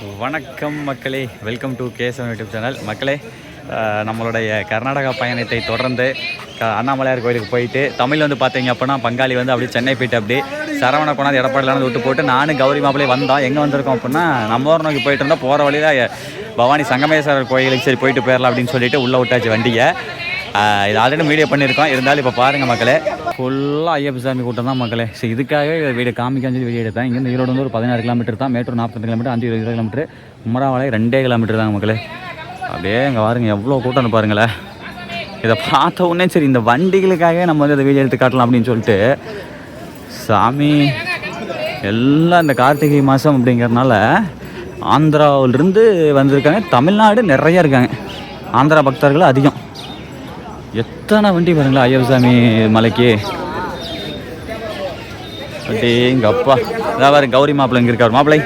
வணக்கம் மக்களே, welcome to Kesavan YouTube channel. மக்களே, நம்மளுடைய கர்நாடகா பயணத்தை தொடர்ந்து அண்ணாமலையார் கோயிலுக்கு போயிட்டு தமிழ் வந்து பார்த்தீங்க அப்படின்னா பங்காளி வந்து அப்படியே சென்னை போயிட்டு அப்படியே சரவண கொண்டாந்து எடப்பாடிலாம் விட்டு போட்டு நானும் கௌரி மாப்பிள்ளையே வந்தோம். எங்கே வந்திருக்கோம் அப்படின்னா நம்ம ஊர் நோக்கி போயிட்டு இருந்தால் போகிற வழியில் பவானி சங்கமேஸ்வரர் கோயிலுக்கு சரி போயிட்டு போயிடலாம் அப்படின்னு சொல்லிட்டு உள்ளே விட்டாச்சு வண்டியை. இது ஆல்ரெடி வீடியோ பண்ணியிருக்கோம், இருந்தாலும் இப்போ பாருங்கள் மக்களே, ஃபுல்லாக ஐயப்ப சாமி கூட்டம் தான் மக்களே. ஸோ இதுக்காகவே வீடியோ காமிக்கான்னு சொல்லி வீடியோ எடுத்தேன். இங்கேருந்து ஈரோடு வந்து ஒரு 16 கிலோமீட்டர் தான், மேட்டூர் 42 கிலோமீட்டர், 20 கிலோமீட்டர், உமராவளை 2 கிலோமீட்டர் தாங்க மக்களே. அப்படியே இங்கே பாருங்கள் எவ்வளோ கூட்டம்னு பாருங்களேன். இதை பார்த்த உடனே சரி இந்த வண்டிகளுக்காகவே நம்ம வந்து அதை வீடியோ எடுத்து காட்டலாம் அப்படின்னு சொல்லிட்டு சாமி எல்லாம் இந்த கார்த்திகை மாதம் அப்படிங்கிறதுனால ஆந்திராவிலிருந்து வந்திருக்காங்க. தமிழ்நாடு நிறையா இருக்காங்க, ஆந்திரா பக்தர்கள் அதிகம். எத்தனை வண்டி பாருங்களா ஐயப்பசாமி மலைக்கு. அப்படி எங்கள் அப்பா அதாவது கௌரி மாப்பிள்ளை இங்கே இருக்கார். மாப்பிள்ளை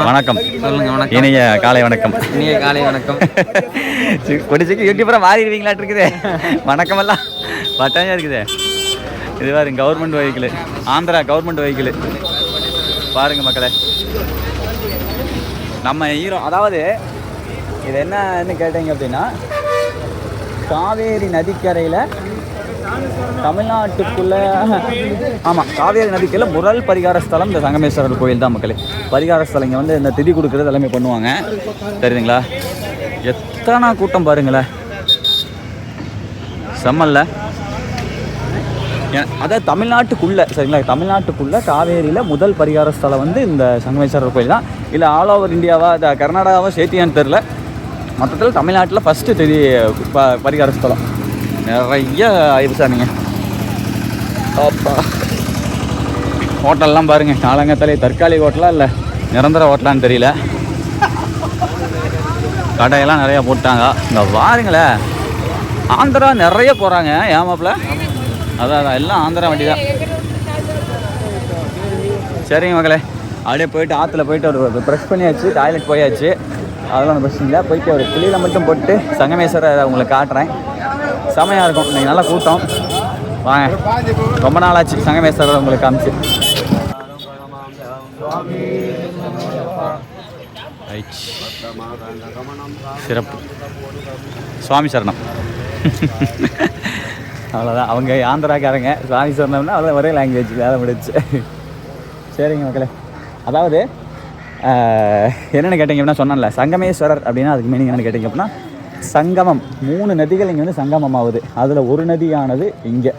வணக்கம். சொல்லுங்க. வணக்கம். இனிய காலை வணக்கம். இனிய காலை வணக்கம். கொடிச்சுக்கு யூடியூபராக மாறிடுவீங்களாட்டு இருக்குது. வணக்கமெல்லாம் பட்டாயாக இருக்குது. இது பாருங்க government vehicle, Andhra government vehicle பாருங்க மக்களே. நம்ம ஹீரோ அதாவது இது என்னன்னு கேட்டீங்க அப்படின்னா, காவேரி நதிக்கரையில் தமிழ்நாட்டுக்குள்ளே ஆமாம் காவேரி நதிக்கரையில் முதல் பரிகார ஸ்தலம் இந்த சங்கமேஸ்வரர் கோயில் தான் மக்களே. பரிகார ஸ்தலம் இங்கே வந்து இந்த திதி கொடுக்குறது எல்லாமே பண்ணுவாங்க, தெரியுதுங்களா? எத்தனை கூட்டம் பாருங்களேன், செம்மல்ல. அதாவது தமிழ்நாட்டுக்குள்ளே சரிங்களா, தமிழ்நாட்டுக்குள்ளே காவேரியில் முதல் பரிகார ஸ்தலம் வந்து இந்த சங்கமேஸ்வரர் கோயில் தான். இல்லை ஆல் ஓவர் இந்தியாவா இந்த கர்நாடகாவா சேர்த்தியான்னு தெரில, மொத்தத்தில் தமிழ்நாட்டில் ஃபஸ்ட்டு திதி பரிகார ஸ்தலம். நிறைய ஐயப்பசாமிங்க. அப்பா ஹோட்டல்லாம் பாருங்கள், காலங்கத்தாலே தற்காலிக ஹோட்டலாக இல்லை நிரந்தர ஹோட்டலான்னு தெரியல, கடையெல்லாம் நிறையா போட்டாங்க. இந்த பாருங்களேன், ஆந்திரா நிறைய போகிறாங்க ஏமாப்பில். அதான் எல்லாம் ஆந்திரா வண்டி தான். சரிங்க மக்களே, அப்படியே போயிட்டு ஆற்றுல போயிட்டு ஒரு ப்ரெஷ் பண்ணியாச்சு, டாய்லெட் போயாச்சு, அதெல்லாம் ஒன்றும் பிரச்சனை இல்லை. போயிட்டு ஒரு குளியில் மட்டும் போட்டு சங்கமேஸ்வரர் உங்களுக்கு காட்டுறேன். செமையாக இருக்கும். இன்றைக்கி நல்லா கூட்டம், வாங்க. ரொம்ப நாள் ஆச்சு சங்கமேஸ்வரர் உங்களுக்கு காமிச்சு. சிறப்பு. சுவாமி சரணம். அவ்வளோதான், அவங்க ஆந்திராக்காரங்க. சுவாமி சரணம்னா அவ்வளோ ஒரே லாங்குவேஜ், வேலை முடிச்சு. சரிங்க மக்களே, அதாவது என்னென்னு கேட்டிங்க அப்படின்னா சொன்னேன்ல சங்கமேஸ்வரர் அப்படின்னா அதுக்கு மீனிங் என்னென்னு கேட்டிங்க அப்படின்னா சங்கமம். 3 நதிகள் இங்கே வந்து சங்கமம் ஆகுது. அதில் ஒரு நதியானது இங்கே.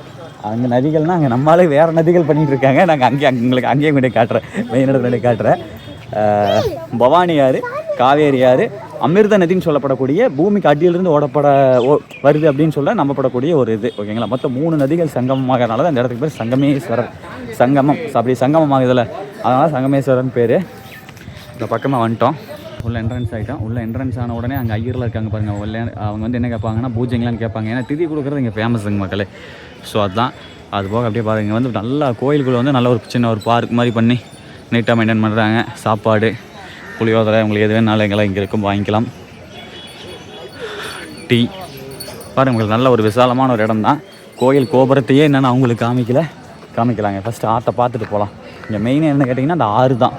அங்கே நதிகள்னால் அங்கே நம்மளாலே வேறு நதிகள் பண்ணிகிட்டு இருக்காங்க. நாங்கள் உங்களுக்கு அங்கேயும் கொண்டு காட்டுறேன், மெயின் இடத்துல காட்டுறேன். பவானி ஆறு, காவேரி ஆறு, அமிர்த நதின்னு சொல்லப்படக்கூடிய பூமிக்கு அடியிலிருந்து வருது அப்படின்னு சொல்ல நம்பப்படக்கூடிய ஒரு இது, ஓகேங்களா? மொத்தம் 3 நதிகள் சங்கமமாகறனால தான் அந்த இடத்துக்கு பேர் சங்கமேஸ்வரர். சங்கமம் அப்படி சங்கமம் ஆகுதுல்ல, அதனால் சங்கமேஸ்வரன் பேர். இந்த பக்கமாக வந்துட்டோம், உள்ள என்ட்ரன்ஸ் ஆகிட்டோம். உள்ள என்ட்ரன்ஸ் ஆன உடனே அங்கே ஐயரில் இருக்காங்க பாருங்கள். உள்ள அவங்க வந்து என்ன கேட்பாங்கன்னா பூஜைங்களான்னு கேட்பாங்க. ஏன்னா திதி கொடுக்குறது இங்கே ஃபேமஸுங்க மக்களே. ஸோ அதுதான். அது போக அப்படியே பாருங்க, வந்து நல்லா கோயிலுக்குள்ளே வந்து நல்ல ஒரு சின்ன ஒரு பார்க் மாதிரி பண்ணி நீட்டாக மெயின்டைன் பண்ணுறாங்க. சாப்பாடு, புளியோதரை, உங்களுக்கு எது வேணாலும் எங்கெல்லாம் இங்கே இருக்கும் வாங்கிக்கலாம். டீ பாருங்க உங்களுக்கு நல்ல ஒரு விசாலமான ஒரு இடம் தான். கோயில் கோபுரத்தையே என்னென்னு அவங்களுக்கு காமிக்கலாங்க. ஃபஸ்ட்டு ஆற்றை பார்த்துட்டு போகலாம். இங்கே மெயினாக என்ன கேட்டிங்கன்னா அந்த ஆறு தான்.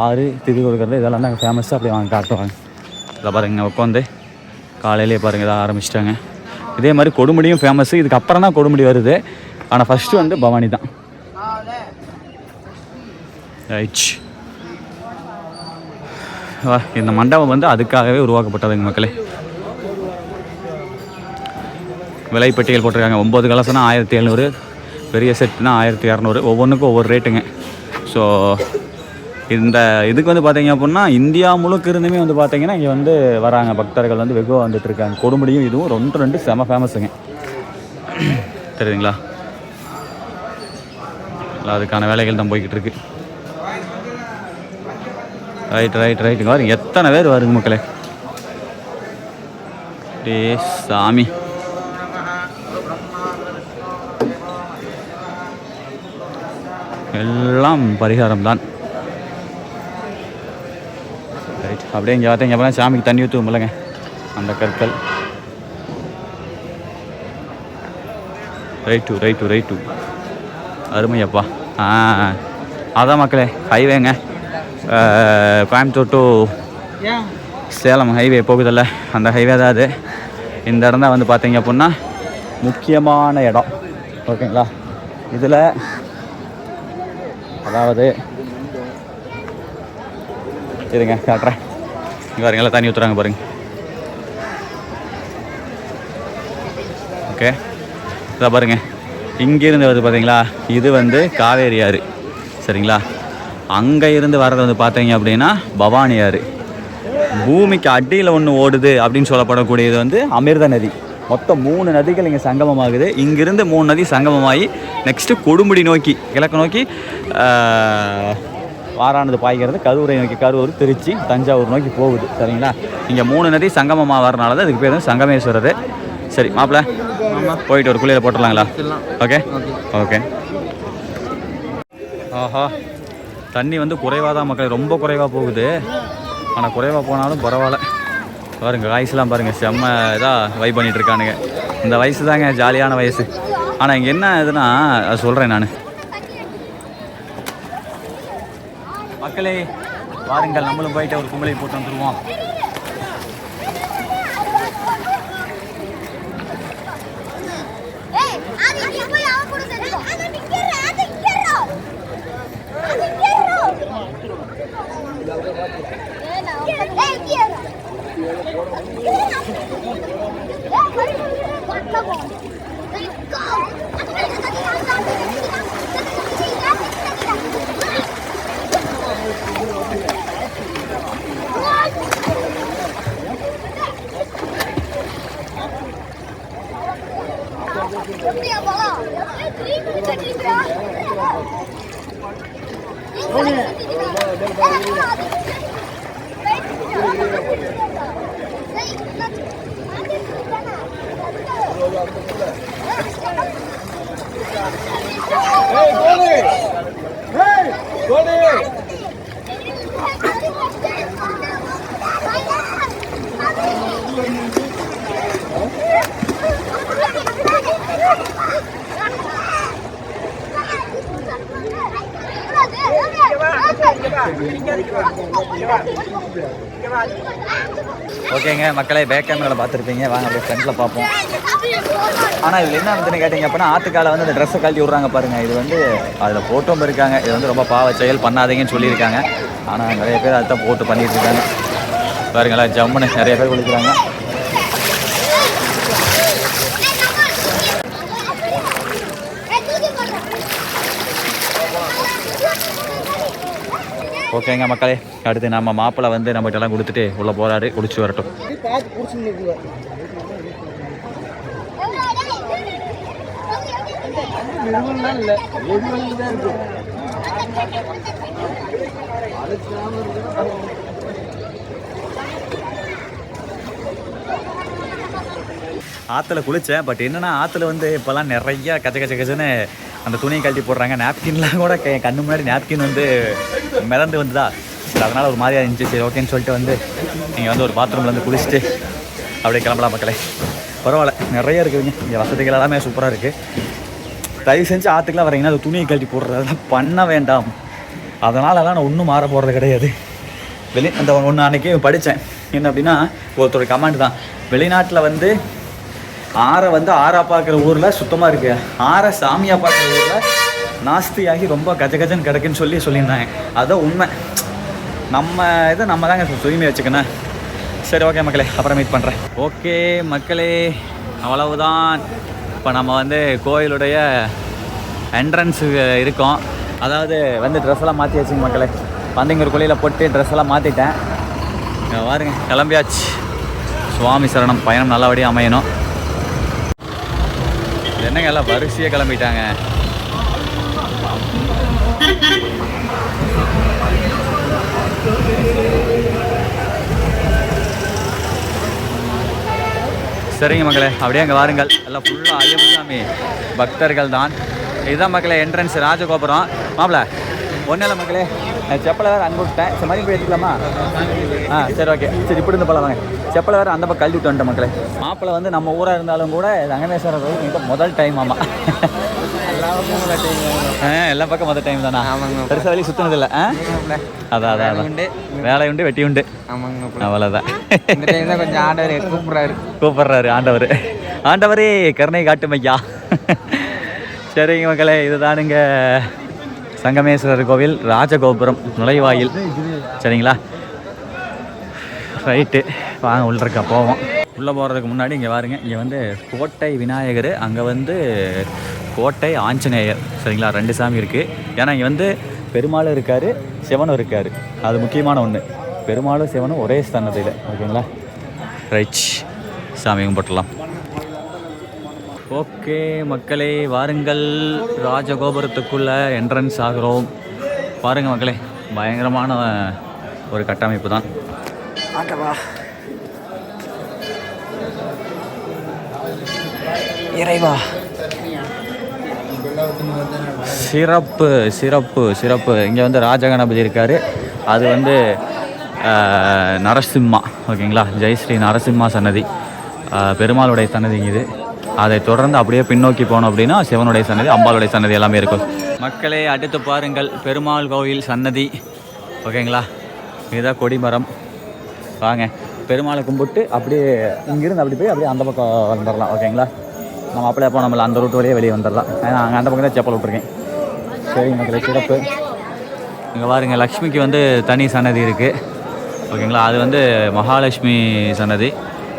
ஆறு, திதி கொடுக்குறது, இதெல்லாம் தான் ஃபேமஸாக அப்படி வாங்க காட்டுவாங்க. இதை பாருங்க உட்காந்து காலையிலே பாருங்கள் இதாக ஆரம்பிச்சிட்டாங்க. இதே மாதிரி கொடுமுடியும் ஃபேமஸ்ஸு. இதுக்கு அப்புறம் தான் கொடுமுடி வருது, ஆனால் ஃபஸ்ட்டு வந்து பவானி தான். ரைட், இந்த மண்டபம் வந்து அதுக்காகவே உருவாக்கப்பட்டதுங்க மக்களே. விலைப்பட்டியல் போட்டிருக்காங்க. 9 கலசம்னா 1700, பெரிய செட்னா 1200, ஒவ்வொன்றுக்கும் ஒவ்வொரு ரேட்டுங்க. ஸோ இந்த இதுக்கு வந்து பார்த்தீங்க அப்படின்னா இந்தியா முழுக்க இருந்துமே வந்து பார்த்தீங்கன்னா இங்கே வந்து வராங்க பக்தர்கள், வந்து வெகுவாக வந்துட்டு இருக்காங்க. கொடுமுடியும் இதுவும் 2 செம ஃபேமஸுங்க, தெரியுதுங்களா? அதுக்கான வேலைகள் தான் போய்கிட்டு இருக்கு. ரைட் பாருங்க எத்தனை பேர் வருங்க மக்களே. டே சாமி, எல்லாம் பரிகாரம் தான். ரைட், அப்படியே இங்கே பார்த்தீங்க அப்படின்னா சாமிக்கு தண்ணி ஊற்றுவோம் இல்லைங்க, அந்த கற்கள். ரைட்டு அருமையப்பா. அதான் மக்களே, ஹைவேங்க, கோயம்புத்தூர் டு சேலம் ஹைவே போகுதில்ல, அந்த ஹைவே தான் அது. இந்த இடம் தான் வந்து பார்த்தீங்க அப்படின்னா முக்கியமான இடம். ஓகேங்களா? இதில் அதாவது இருங்க காட்டுறேன். இங்கே பாருங்களா, தண்ணி ஊற்றுறாங்க பாருங்க. ஓகே, இதை பாருங்கள். இங்கேருந்து வருது பார்த்தீங்களா, இது வந்து காவேரி ஆறு. சரிங்களா? அங்கே இருந்து வர்றது வந்து பார்த்தீங்க அப்படின்னா பவானி ஆறு. பூமிக்கு அடியில் ஒன்று ஓடுது அப்படின்னு சொல்லப்படக்கூடியது வந்து அமிர்த நதி. மொத்தம் 3 நதிகள் இங்கே சங்கமமாகுது. இங்கிருந்து 3 நதி சங்கமமாகி நெக்ஸ்ட்டு கொடுமுடி நோக்கி, கிழக்கு நோக்கி வாரானது பாய்கிறது. கரூரை நோக்கி, கரூர், திருச்சி, தஞ்சாவூர் நோக்கி போகுது. சரிங்களா? இங்கே 3 நதி சங்கமமாக வரனால தான் இதுக்கு பேர் சங்கமேஸ்வரர். சரி மாப்பிள்ள, போயிட்டு ஒரு குளியில் போட்டுடலாங்களா? Okay okay. ஆஹா, தண்ணி வந்து குறைவாக தான் மக்கள், ரொம்ப குறைவாக போகுது. ஆனால் குறைவாக போனாலும் பரவாயில்ல. பாருங்கள் வயசுலாம் பாருங்கள், செம்ம இதாக வைப் பண்ணிகிட்டு இருக்கானுங்க. இந்த வயசு தாங்க ஜாலியான வயசு. ஆனால் இங்கே என்ன இதுன்னா அது சொல்கிறேன் நான். மக்களே வாருங்கள், நம்மளும் போயிட்டு ஒரு கும்பலை போட்டு வந்துடுவோம். ஓகேங்க மக்களே, பேக் கேமராவில் பார்த்துருப்பீங்க. வாங்க அப்படியே ஃப்ரண்ட்டில் பார்ப்போம். ஆனால் இதில் என்ன வந்து கேட்டிங்க அப்படின்னா, ஆத்துக்கால வந்து அந்த ட்ரெஸ்ஸை கழட்டி விட்றாங்க பாருங்கள். இது வந்து அதில் போட்டும் இருக்காங்க. இது வந்து ரொம்ப பாவ செயல், பண்ணாதீங்கன்னு சொல்லியிருக்காங்க. ஆனால் நிறைய பேர் அதுதான் போட்டு பண்ணிகிட்டு இருக்காங்க. பாருங்களா, ஜம்முன்னு நிறைய பேர் குளிக்கிறாங்க. ஓகேங்க மக்களே, அடுத்து நம்ம மாப்பிள்ளை வந்து நம்மகிட்ட எல்லாம் கொடுத்துட்டு உள்ளே போகிறாரு. குடிச்சு வரட்டும். ஆற்றுல குளித்தேன். பட் என்னென்னா, ஆற்றுல வந்து இப்போல்லாம் நிறையா கச்சன்னு அந்த துணியை கழட்டி போடுறாங்க. நாப்கின்லாம் கூட கண்ணு முன்னாடி நாப்கின் வந்து மிதந்து வந்துதா. சரி, அதனால் ஒரு மாதிரியாக இருந்துச்சு. சரி ஓகேன்னு சொல்லிட்டு வந்து நீங்கள் வந்து ஒரு பாத்ரூமில் வந்து குளிச்சுட்டு அப்படியே கிளம்பலாம் மக்களே. பரவாயில்ல, நிறைய இருக்குதுங்க இங்கே, வசதிகள் எல்லாமே சூப்பராக இருக்குது. தயவு செஞ்சு ஆற்றுக்கெலாம் வரீங்கன்னா அது துணியை கழட்டி போடுறதெல்லாம் பண்ண வேண்டாம். அதனாலலாம் நான் ஒன்றும் மாற போகிறது கிடையாது. அந்த ஒன்று அன்றைக்கி படித்தேன். என்ன அப்படின்னா, ஒருத்தருடைய கமெண்ட் தான், வெளிநாட்டில் வந்து ஆறை வந்து ஆறா பார்க்குற ஊரில் சுத்தமாக இருக்குது, ஆறை சாமியாக பார்க்குற ஊரில் நாஸ்தியாகி ரொம்ப கஜன்னு கிடக்குன்னு சொல்லியிருந்தாங்க. அதுதான் உண்மை. நம்ம இதை நம்ம தாங்க தூய்மை வச்சுக்கணும். சரி ஓகே மக்களே, அப்புறம் மீட் பண்ணுறேன். ஓகே மக்களே, அவ்வளவுதான். இப்போ நம்ம வந்து கோயிலுடைய என்ட்ரன்ஸு இருக்கோம். அதாவது வந்து ட்ரெஸ்ஸெல்லாம் மாற்றி வச்சுங்க மக்களே. வந்து இங்கே ஒரு கோயிலில் போட்டு ட்ரெஸ்ஸெல்லாம் மாற்றிட்டேன். பாருங்க, கிளம்பியாச்சு. சுவாமி சரணம். பயணம் நல்லபடியாக அமையணும். என்னங்க எல்லாம் வரிசையாக கிளம்பிட்டாங்க. சரிங்க மக்களே, அப்படியே அங்கே வாருங்கள். எல்லாம் ஃபுல்லாக ஐயப்பசாமி பக்தர்கள் தான். இதுதான் மக்களே என்ட்ரன்ஸ், ராஜகோபுரம். மாப்பிள்ள ஒன்றும் இல்லை மக்களே, செப்பலை வேறு அங்கே விட்டேன். சரி, மாதிரி போய் எடுத்துக்கலாமா? சரி ஓகே. சரி, இப்படி இருந்து போகலாம் வாங்க. செப்பலை வேறு அந்த பக்கம் கழட்டி விட்டு வந்துட்டேன் மக்களே. மாப்பிள்ளை வந்து நம்ம ஊராக இருந்தாலும் கூட சங்கமேஸ்வரர் கோயில் முதல் டைம். ஆமாம், எல்லா பக்கம் மொத்த டைம் தானா? ஆமாங்க. பெருசாக வெளியே சுற்றினதில்லை. அதான் அதான் அதான் வேலை உண்டு வெட்டி உண்டு. ஆமாங்க. அவ்வளோதான். இந்த டைம் தான் கொஞ்சம் ஆண்டவர் கூப்பிட்றாரு ஆண்டவர். ஆண்டவரே கருணை காட்டும் ஐயா. சரிங்க மக்களே, இதுதானுங்க சங்கமேஸ்வரர் கோவில் ராஜகோபுரம் நுழைவாயில். சரிங்களா, ரைட்டு வாங்க உள்ளிருக்கா போவோம். உள்ளே போகிறதுக்கு முன்னாடி இங்கே பாருங்க, இங்கே வந்து கோட்டை விநாயகர், அங்கே வந்து கோட்டை ஆஞ்சநேயர். சரிங்களா, 2 சாமி இருக்குது. ஏன்னா இங்கே வந்து பெருமாளும் இருக்கார், சிவனும் இருக்கார். அது முக்கியமான ஒன்று. பெருமாளும் சிவனும் ஒரே ஸ்தானத்தில். ஓகேங்களா, ரைட் சாமி கும்பிட்டுலாம். ஓகே மக்களே, வாருங்கள் ராஜகோபுரத்துக்குள்ளே என்ட்ரன்ஸ் ஆகிறோம். பாருங்கள் மக்களே, பயங்கரமான ஒரு கட்டமைப்பு தான். ஆட்டவா இறைவா, சிறப்பு சிறப்பு சிறப்பு. இங்கே வந்து ராஜகணபதி இருக்கார், அது வந்து நரசிம்மா. ஓகேங்களா, ஜெயஸ்ரீ நரசிம்மா சன்னதி, பெருமாளுடைய சன்னதி இது. அதை தொடர்ந்து அப்படியே பின்னோக்கி போனோம் அப்படின்னா சிவனுடைய சன்னதி, அம்பாளுடைய சன்னதி எல்லாமே இருக்கும். மக்களே, அடுத்து பாருங்கள் பெருமாள் கோவில் சன்னதி. ஓகேங்களா, இதுதான் கொடிமரம். வாங்க பெருமாளை கும்பிட்டு அப்படியே இங்கிருந்து அப்படி போய் அப்படியே அந்த பக்கம் வந்துடலாம். ஓகேங்களா, நம்ம அப்படியே அப்போ நம்மள அந்த ரூட் வழியே வெளியே வந்துடலாம். ஏன்னா அங்கே அந்த பக்கம் தான் செப்பல் விட்ருக்கேன். சரிங்க மக்களே, சிறப்பு. இங்கே பாருங்க, லக்ஷ்மிக்கு வந்து தனி சன்னதி இருக்குது. ஓகேங்களா, அது வந்து மகாலட்சுமி சன்னதி.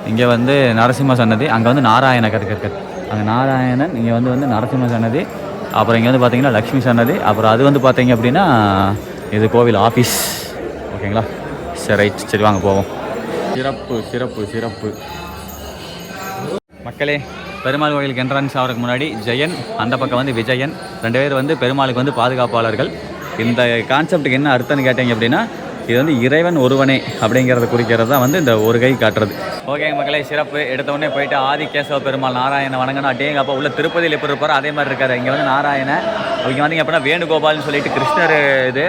இங்கே வந்து நரசிம்ம சன்னதி, அங்கே வந்து நாராயண கற்கற்கர், அங்கே நாராயணன். இங்கே வந்து நரசிம்ம சன்னதி. அப்புறம் இங்கே வந்து பார்த்திங்கன்னா லக்ஷ்மி சன்னதி. அப்புறம் அது வந்து பார்த்திங்க அப்படின்னா இது கோவில் ஆஃபீஸ். ஓகேங்களா, சரி ரைட், சரி வாங்க போவோம். சிறப்பு சிறப்பு சிறப்பு. மக்களே, பெருமாள் கோயிலுக்கு என்ட்ரன்ஸ் ஆகிறதுக்கு முன்னாடி ஜெயன், அந்த பக்கம் வந்து விஜயன், 2 பேர் வந்து பெருமாளுக்கு வந்து பாதுகாப்பாளர்கள். இந்த கான்செப்டுக்கு என்ன அர்த்தம்னு கேட்டீங்க அப்படின்னா, இது வந்து இறைவன் ஒருவனே அப்படிங்கிறத குறிக்கிறது தான் வந்து இந்த ஒரு கை காட்டுறது. ஓகே மக்களே, சிறப்பு. எடுத்த உடனே போயிட்டு ஆதிகேசவ பெருமாள் நாராயண வணங்கணும். அப்படியே அப்போ உள்ள திருப்பதியில் எப்படி இருப்பாரோ அதே மாதிரி இருக்காரு. இங்கே வந்து நாராயண, இங்கே வந்தீங்க அப்படின்னா வேணுகோபால்னு சொல்லிட்டு கிருஷ்ணர் இது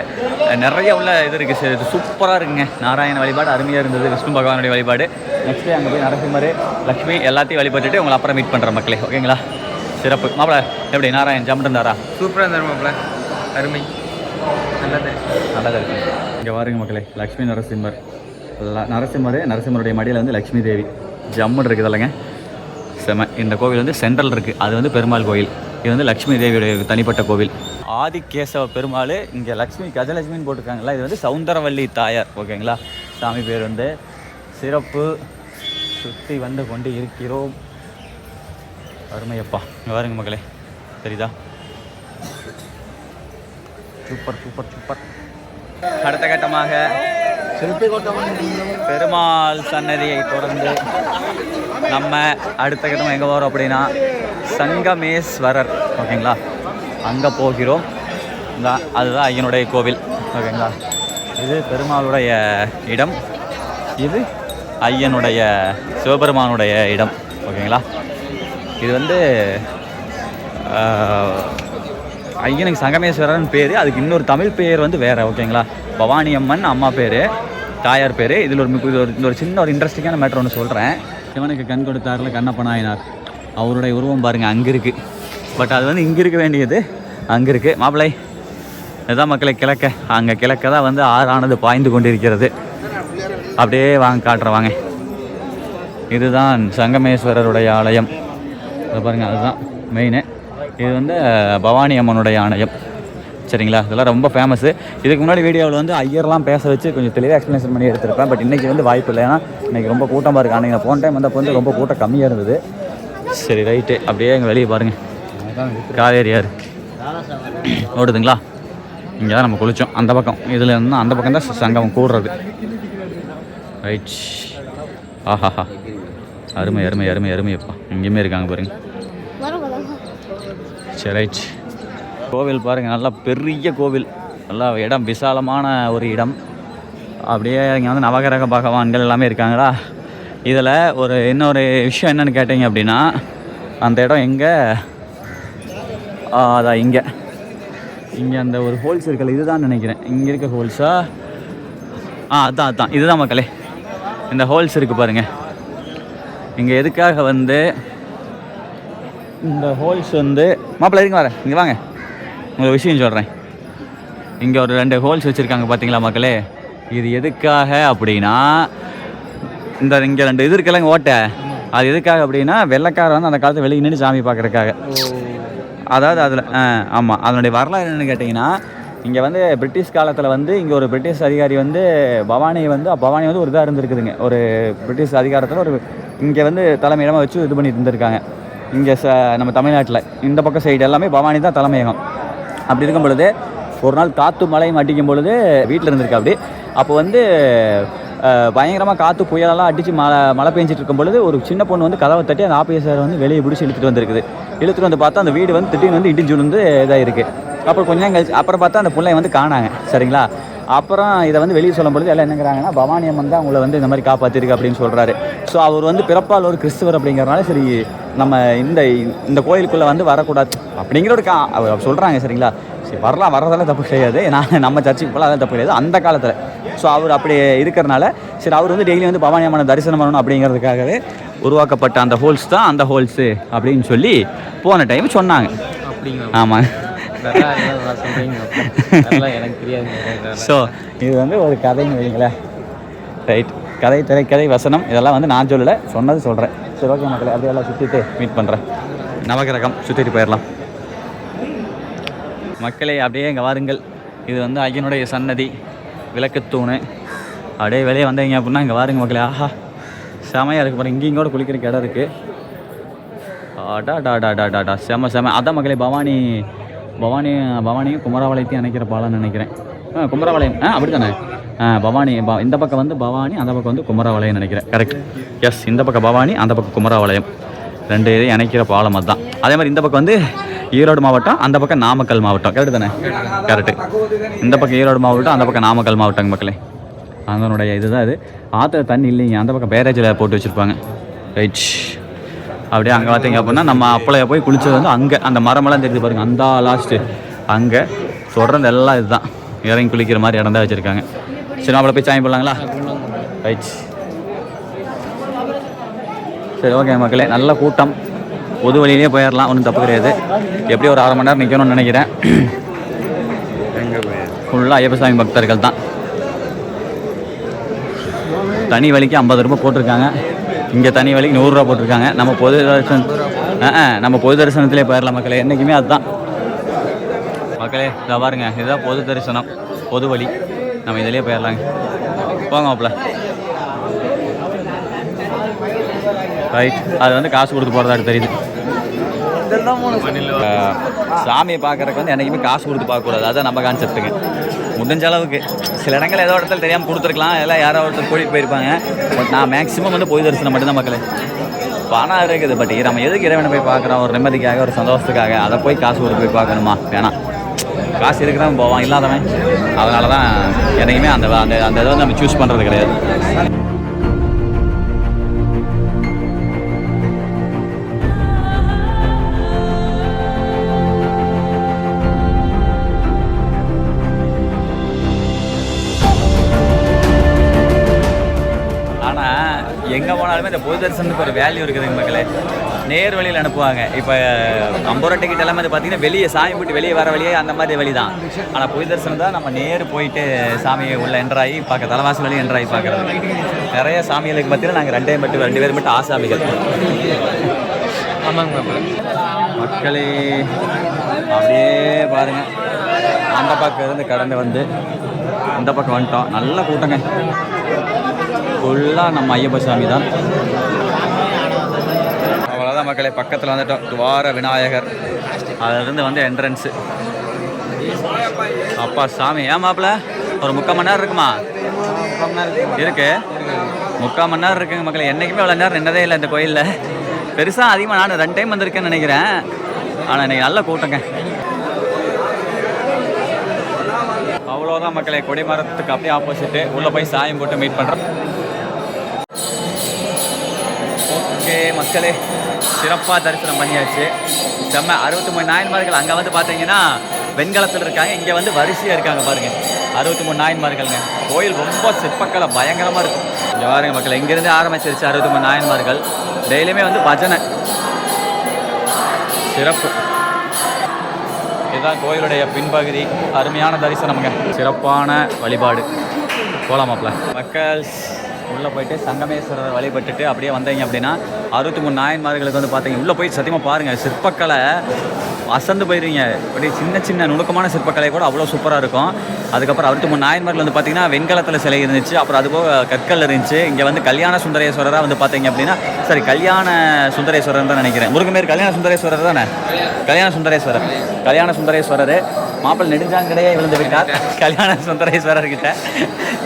நிறைய உள்ள இது இருக்குது. இது சூப்பராக இருக்குங்க. நாராயண வழிபாடு அருமையாக இருந்தது, விஷ்ணு பகவானுடைய வழிபாடு. நெக்ஸ்ட்டு அங்கே போய் நரசிம்மர், லக்ஷ்மி எல்லாத்தையும் வழிபட்டுட்டு உங்களை அப்புறம் மீட் பண்ணுற மக்களே. ஓகேங்களா, சிறப்பு. மாப்பிள்ள எப்படி நாராயண் ஜம்முன்னு இருந்தாரா? சூப்பராக இருந்தார் மாப்பிள்ள, அருமை, நல்லது நல்லதாக இருக்கு. இங்கே பாருங்க மக்களே, லக்ஷ்மி நரசிம்மர், நரசிம்மருடைய மடியில் வந்து லக்ஷ்மி தேவி ஜம்முன்னு இருக்குது இல்லைங்க, செம. இந்த கோவில் வந்து சென்ட்ரல் இருக்குது, அது வந்து பெருமாள் கோவில். இது வந்து லக்ஷ்மி தேவியுடைய தனிப்பட்ட கோவில். ஆதிகேசவ பெருமாள், இங்கே லக்ஷ்மி கஜலட்சுமின்னு போட்டிருக்காங்களா, இது வந்து சௌந்தரவல்லி தாயார். ஓகேங்களா, சாமி பேர் வந்து சிறப்பு. சுற்றி வந்து கொண்டு இருக்கிறோம். அருமையப்பா. இங்கே பாருங்க மக்களே, தெரியுதா? Super super super. அடுத்த கட்டமாக பெருமாள் சன்னதியை தொடர்ந்து நம்ம அடுத்த கட்டமாக எங்கே போகிறோம் அப்படின்னா சங்கமேஸ்வரர். ஓகேங்களா, அங்கே போகிறோம். அதுதான் ஐயனுடைய கோவில். ஓகேங்களா, இது பெருமாளுடைய இடம், இது ஐயனுடைய சிவபெருமானுடைய இடம். ஓகேங்களா, இது வந்து ஐயனுக்கு சங்கமேஸ்வரன் பேர், அதுக்கு இன்னொரு தமிழ் பேர் வந்து வேறு. ஓகேங்களா, பவானி அம்மன் அம்மா பேர், தாயார் பேர். இதில் ஒரு சின்ன ஒரு இன்ட்ரெஸ்டிங்கான மேட்டர் ஒன்று சொல்கிறேன். சிவனுக்கு கண் கொடுத்தாரில் கண்ணப்ப நாயனார், அவருடைய உருவம் பாருங்கள் அங்கே இருக்குது. பட் அது வந்து இங்கே இருக்க வேண்டியது அங்கே இருக்குது. மாப்பிள்ளை, இதுதான் மக்களை கிழக்க, அங்கே கிழக்க தான் வந்து ஆறானது பாய்ந்து கொண்டிருக்கிறது. அப்படியே வாங்க காட்டுறேன் வாங்க. இதுதான் சங்கமேஸ்வரருடைய ஆலயம். அதை பாருங்கள், அதுதான் மெயினு. இது வந்து பவானி அம்மனுடைய ஆலயம். சரிங்களா, இதெல்லாம் ரொம்ப ஃபேமஸ்ஸு. இதுக்கு முன்னாடி வீடியோவில் வந்து ஐயர்லாம் பேச வச்சு கொஞ்சம் தெளிவாக எக்ஸ்ப்ளனேஷன் பண்ணி எடுத்திருப்பேன். பட் இன்றைக்கி வந்து வாய்ப்பு இல்லை, ஏன்னா இன்றைக்கி ரொம்ப கூட்டமாக இருக்குது. அன்றைக்கி நான் போன டைம் வந்தப்போ வந்து ரொம்ப கூட்டம் கம்மியாக இருந்தது. சரி ரைட்டு, அப்படியே எங்கள் வெளியே பாருங்கள், காவேரி ஆறு ஓடுதுங்களா. இங்கே தான் நம்ம குளித்தோம், அந்த பக்கம். இதில் இருந்தால் அந்த பக்கம் தான் சங்கமம் கூடுறது. ரைட். ஆஹாஹா, அருமை அருமை அருமை அருமையப்பா. இங்கேயுமே இருக்காங்க பாருங்க. சரி ரைட். கோவில் பாருங்கள், நல்லா பெரிய கோவில், நல்லா இடம் விசாலமான ஒரு இடம். அப்படியே இங்கே வந்து நவகிரக பகவான்கள் எல்லாமே இருக்காங்களா. இதில் ஒரு இன்னொரு விஷயம் என்னென்னு கேட்டிங்க அப்படின்னா, அந்த இடம் எங்கே, அதான் இங்கே அந்த ஒரு ஹோல்ஸ் இருக்குல்ல, இதுதான் நினைக்கிறேன். இங்கே இருக்க ஹோல்ஸா? அதான் இதுதான் மக்களே, இந்த ஹோல்ஸ் இருக்குது பாருங்கள். இங்கே எதுக்காக வந்து இந்த ஹோல்ஸ் வந்து மாப்பிள்ளை இருங்க வரேன், இங்கே வாங்க, உங்களுக்கு விஷயம் சொல்கிறேன். இங்கே ஒரு 2 ஹோல்ஸ் வச்சுருக்காங்க பார்த்தீங்களா மக்களே. இது எதுக்காக அப்படின்னா, இங்கே 2 இது இருக்குல்லங்க ஓட்டை, அது எதுக்காக அப்படின்னா வெள்ளைக்காரர் வந்து அந்த காலத்தில் வெளியே நின்று சாமி பார்க்குறதுக்காக. அதாவது அதில் ஆமாம், அதனுடைய வரலாறு என்னென்னு கேட்டிங்கன்னா, இங்கே வந்து பிரிட்டிஷ் காலத்தில் வந்து இங்கே ஒரு பிரிட்டிஷ் அதிகாரி வந்து பவானி வந்து ஒரு இதாக இருந்திருக்குதுங்க. ஒரு பிரிட்டிஷ் அதிகாரத்தில் ஒரு இங்கே வந்து தலைமையிடமாக வச்சு இது பண்ணிட்டு இருந்திருக்காங்க. இங்கே நம்ம தமிழ்நாட்டில் இந்த பக்கம் சைடு எல்லாமே பவானி தான் தலைமையகம். அப்படி இருக்கும் பொழுது ஒரு நாள் காற்று மழையும் அடிக்கும் பொழுது வீட்டில் இருந்திருக்கு. அப்படி அப்போ வந்து பயங்கரமாக காற்று புயலெல்லாம் அடித்து மழை பெஞ்சிட்டு இருக்கும் பொழுது ஒரு சின்ன பொண்ணு வந்து கதவை தட்டி அந்த ஆபீஸரை வந்து வெளியே பிடிச்சி இழுத்துட்டு வந்து பார்த்தா அந்த வீடு வந்து திடீர்னு வந்து இடிஞ்சு வந்து இதாக இருக்குது. அப்புறம் கொஞ்சம் நேரம் கழிச்சு அப்புறம் பார்த்தா அந்த பிள்ளைய வந்து காணாங்க. சரிங்களா, அப்புறம் இதை வந்து வெளியே சொல்லும் பொழுது எல்லாம் என்னங்கிறாங்கன்னா பவானி அம்மன் தான் அவங்கள வந்து இந்த மாதிரி காப்பாற்றிருக்கு அப்படின்னு சொல்கிறாரு. ஸோ அவர் வந்து பிறப்பால் ஒரு கிறிஸ்துவர் அப்படிங்கிறனால சரி நம்ம இந்த கோயிலுக்குள்ளே வந்து வரக்கூடாது அப்படிங்கிற ஒரு அவர் சொல்கிறாங்க. சரிங்களா, சரி வரதெல்லாம் தப்பு கிடையாது, நம்ம சர்ச்சுக்கு போகலாம், அதெல்லாம் தப்பு கிடையாது அந்த காலத்தில். ஸோ அவர் அப்படி இருக்கிறனால சரி அவர் வந்து டெய்லி வந்து பவானி அம்மனை தரிசனம் பண்ணணும் அப்படிங்கிறதுக்காகவே உருவாக்கப்பட்ட அந்த ஹோல்ஸ் தான் அந்த ஹோல்ஸு அப்படின்னு சொல்லி போன டைம் சொன்னாங்க. ஆமாம், எனக்கு தெரியாது. ஸோ இது வந்து ஒரு கதைன்னு வைங்களேன். ரைட், கதை திரைக்கதை வசனம் இதெல்லாம் வந்து நான் சொல்லலை, சொன்னது சொல்கிறேன். சரி ஓகே மக்களே, அப்படியே எல்லாம் சுற்றிட்டு மீட் பண்ணுறேன். நவகிரகம் சுற்றிட்டு போயிடலாம் மக்களே. அப்படியே இங்கே வாருங்கள், இது வந்து ஐயனுடைய சன்னதி, விளக்குத்தூணு. அப்படியே வெளியே வந்தீங்க அப்படின்னா இங்கே வாருங்க மக்களே. ஆஹா செமையாக இருக்குது பாருங்க, இங்கேயும் கூட குளிக்கிறதுக்கு இடம் இருக்குது. டாடா செம. அதான் மக்களே பவானியும் குமராபாளையத்தையும் இணைக்கிற பாலம்னு நினைக்கிறேன். குமராபாளையம் அப்படி தானே. பவானி இந்த பக்கம் வந்து பவானி, அந்த பக்கம் வந்து குமராபாளையம் நினைக்கிறேன். Correct, yes. இந்த பக்கம் பவானி, அந்த பக்கம் குமராபாளையம், 2 இதையும் இணைக்கிற பாலம் அதுதான். அதே மாதிரி இந்த பக்கம் வந்து ஈரோடு மாவட்டம், அந்த பக்கம் நாமக்கல் மாவட்டம். கரெக்டு தானே? கரெக்டு. இந்த பக்கம் ஈரோடு மாவட்டம், அந்த பக்கம் நாமக்கல் மாவட்டம் மக்களே. அதனுடைய இதுதான் இது. ஆற்றுல தண்ணி இல்லைங்க, அந்த பக்கம் பேரேஜில் போட்டு வச்சுருப்பாங்க. ரைட், அப்படியே அங்கே பார்த்தீங்க அப்படின்னா நம்ம அப்பளைய போய் குளிச்சது வந்து அங்கே அந்த மரமெல்லாம் தெரிஞ்சு பாருங்கள், அந்த லாஸ்ட்டு அங்கே சொல்கிறது எல்லாம் இதுதான். இறங்கி குளிக்கிற மாதிரி இடம் தான் வச்சுருக்காங்க. சரி நம்மளை போய் சாமி போடலாங்களா? ரைட், சரி ஓகே மக்களே. நல்ல கூட்டம், பொது வழியிலே போயிடலாம், ஒன்றும் தப்பு கிடையாது. எப்படியும் ஒரு 1/2 மணி நேரம் நிற்கணும்னு நினைக்கிறேன். ஃபுல்லாக ஐயப்ப சாமி பக்தர்கள் தான். தனி வழிக்கு 50 ரூபா போட்டிருக்காங்க, இங்கே தனி வழிக்கு 100 ரூபா போட்டிருக்காங்க. நம்ம பொது தரிசனத்திலே போயிடலாம் மக்களே, என்றைக்குமே அதுதான் மக்களே. இதை பாருங்க, இதுதான் பொது தரிசனம், பொது வழி, நம்ம இதிலே போயிடலாங்க. போங்க மாப்பிள்ள. ரைட், அது வந்து காசு கொடுத்து போகிறதா தெரியுது. சாமியை பார்க்குறதுக்கு வந்து என்றைக்குமே காசு கொடுத்து பார்க்கக்கூடாது, அதுதான் நம்ம கான்செப்ட்டுங்க. முடிஞ்ச அளவுக்கு சில இடங்கள் ஏதோ இடத்துல தெரியாமல் கொடுத்துருக்கலாம், எல்லாம் யாரோ ஒருத்தர் கூட்டிகிட்டு போயிருப்பாங்க. பட் நான் மேக்ஸிமம் வந்து பொது தரிசனம் மட்டும்தான் மக்களே. பணம் இருக்குது, பட் நம்ம எதுக்கு இறைவனை போய் பார்க்குறோம்? ஒரு நிம்மதிக்காக, ஒரு சந்தோஷத்துக்காக. அதை போய் காசு கொடுத்து போய் பார்க்கணுமா? வேணாம். காசு இருக்கிறவன் போவான், இல்லாதவன். அதனால தான் என்றைக்குமே அந்த அந்த இதை வந்து நம்ம சூஸ் பண்ணுறது கிடையாது. எங்கே போனாலுமே இந்த பொது தரிசனத்துக்கு ஒரு வேல்யூ இருக்குதுங்க மக்களே. நேர் வழியில் அனுப்புவாங்க. இப்போ 50 ரூபா டிக்கெட் எல்லாமே வந்து பார்த்திங்கன்னா வெளியே சாமி போட்டு வெளியே வர வழியே அந்த மாதிரி வழி தான். ஆனால் பொது தரிசனம் தான் நம்ம நேர் போயிட்டு சாமியை உள்ள என்ட்ராகி பார்க்க, தலைவாசல் வழி என்ட்ராகி பார்க்குறது. நிறைய சாமிகளுக்கு பார்த்தீங்கன்னா நாங்கள் 2 பேர் மட்டும் ஆசாமிகள். ஆமாங்க மக்களே, அப்படியே பாருங்கள், அந்த பக்கம் இருந்து கடந்து வந்து இந்த பக்கம் வந்துட்டோம். நல்ல கூட்டங்க, ஃபுல்லாக நம்ம ஐயப்ப சாமி தான். அவ்வளோதான் மக்களே, பக்கத்தில் வந்துட்டோம். துவார விநாயகர், அதிலிருந்து வந்து என்ட்ரன்ஸு. அப்பா சாமி. ஏன் மாப்பிள்ள ஒரு 3/4 மணி நேரம் இருக்குமா? இருக்கு, 3/4 மணி நேரம் இருக்குங்க மக்களே. என்றைக்குமே அவ்வளோ நேரம் நின்றதே இல்லை இந்த கோயிலில். பெருசாக அதிகமாக நான் 2 டைம் வந்திருக்கேன்னு நினைக்கிறேன். ஆனால் இன்றைக்கி நல்ல கூட்டங்க. அவ்வளோதான் மக்களே, கொடிமரத்துக்கு அப்படியே ஆப்போசிட்டு உள்ளே போய் சாயம் போட்டு மீட் பண்ணுறோம். ஓகே மக்களே, சிறப்பாக தரிசனம் பண்ணியாச்சு. செம்ம 63 நாயன்மார்கள். அங்கே வந்து பார்த்தீங்கன்னா வெண்கலத்தில் இருக்காங்க, இங்கே வந்து வரிசையாக இருக்காங்க பாருங்கள். 63 நாயன்மார்கள்ங்க. கோயில் ரொம்ப சிற்பக்கலை பயங்கரமாக இருக்கும். இங்கே பாருங்க மக்களே, இங்கேருந்து ஆரம்பிச்சிருச்சு 63 நாயன்மார்கள். டெய்லியுமே வந்து பஜனை. சிறப்பு. இதுதான் கோயிலுடைய பின்பகுதி. அருமையான தரிசனம்ங்க, சிறப்பான வழிபாடு. போகலாமாப்ல மக்கள் உள்ளே போயிட்டு சங்கமேஸ்வரர் வழிபட்டுட்டு அப்படியே வந்தீங்க அப்படின்னா 63 நாயன்மார்களுக்கு வந்து பார்த்தீங்க உள்ளே போய் சத்தியமாக பாருங்கள், சிற்பக்கலை அசந்து போயிருவீங்க. அப்படியே சின்ன சின்ன நுணுக்கமான சிற்பக்கலை கூட அவ்வளோ சூப்பராக இருக்கும். அதுக்கப்புறம் 63 நாயன்மார்கள் வந்து பார்த்தீங்கன்னா வெண்கலத்தில் சிலை இருந்துச்சு, அப்புறம் அதுபோக கற்கள் இருந்துச்சு. இங்கே வந்து கல்யாண சுந்தரேஸ்வரராக வந்து பார்த்தீங்க அப்படின்னா சரி கல்யாண சுந்தரேஸ்வரர் தான் நினைக்கிறேன். முருகன் கல்யாண சுந்தரேஸ்வரர் தானே? கல்யாண சுந்தரேஸ்வரர் மாப்பிள்ளை நெடுஞ்சாங்கடையே விழுந்து விட்டார் கல்யாண சுந்தரேஸ்வரர் கிட்ட.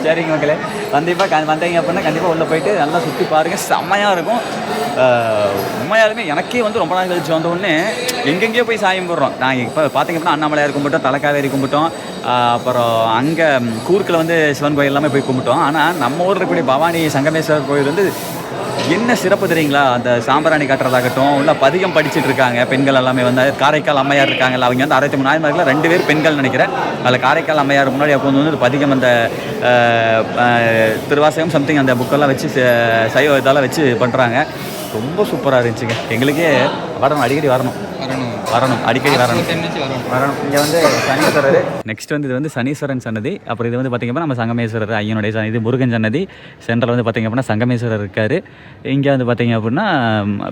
சரிங்க மக்களே, கண்டிப்பாக வந்தீங்க அப்படின்னா கண்டிப்பாக உள்ளே போயிட்டு நல்லா சுற்றி பாருங்கள், செம்மையாக இருக்கும். உண்மையாலுமே எனக்கே வந்து ரொம்ப நாள் கழிச்சு வந்தோடனே எங்கெங்கேயோ போய் சாயம் போடுறோம். நாங்கள் இப்போ பார்த்தீங்க அப்படின்னா அண்ணாமலையார் கும்பிட்டோம், தலைக்காவேரி கும்பிட்டோம், அப்புறம் அங்கே கூர்க்கில் வந்து சிவன் கோயில் எல்லாமே போய் கும்பிட்டோம். ஆனால் நம்ம ஊரில் இருக்கக்கூடிய பவானி சங்கமேஸ்வரர் கோயில் வந்து என்ன சிறப்பு தெரியுங்களா? அந்த சாம்பிராணி காட்டுறதாகட்டும், உள்ள பதிகம் படிச்சுட்டு இருக்காங்க பெண்கள் எல்லாமே. வந்து காரைக்கால் அம்மையார் இருக்காங்கல்ல, அவங்க வந்து 63 நாயன்மார்களில் 2 பேர் பெண்கள் நினைக்கிறேன். அதில் காரைக்கால் அம்மையார் முன்னாடி அப்போ வந்து பதிகம் அந்த திருவாசகம் சம்திங் அந்த புக்கெல்லாம் வச்சு சைவ இதெல்லாம் வச்சு பண்ணுறாங்க. ரொம்ப சூப்பராக இருந்துச்சுங்க. எங்களுக்கே வரணும், அடிக்கடி வரணும், அடிக்கடி வரணும். இங்கே வந்து சனீஸ்வரர், நெக்ஸ்ட் வந்து இது வந்து சனீஸ்வரன் சன்னதி. அப்புறம் இது வந்து பார்த்திங்கன்னா நம்ம சங்கமேஸ்வரர் ஐயனுடைய சன்னதி, முருகன் சன்னதி. சென்ட்ரல் வந்து பார்த்திங்க அப்படின்னா சங்கமேஸ்வரர் இருக்கார். இங்கே வந்து பார்த்திங்க அப்படின்னா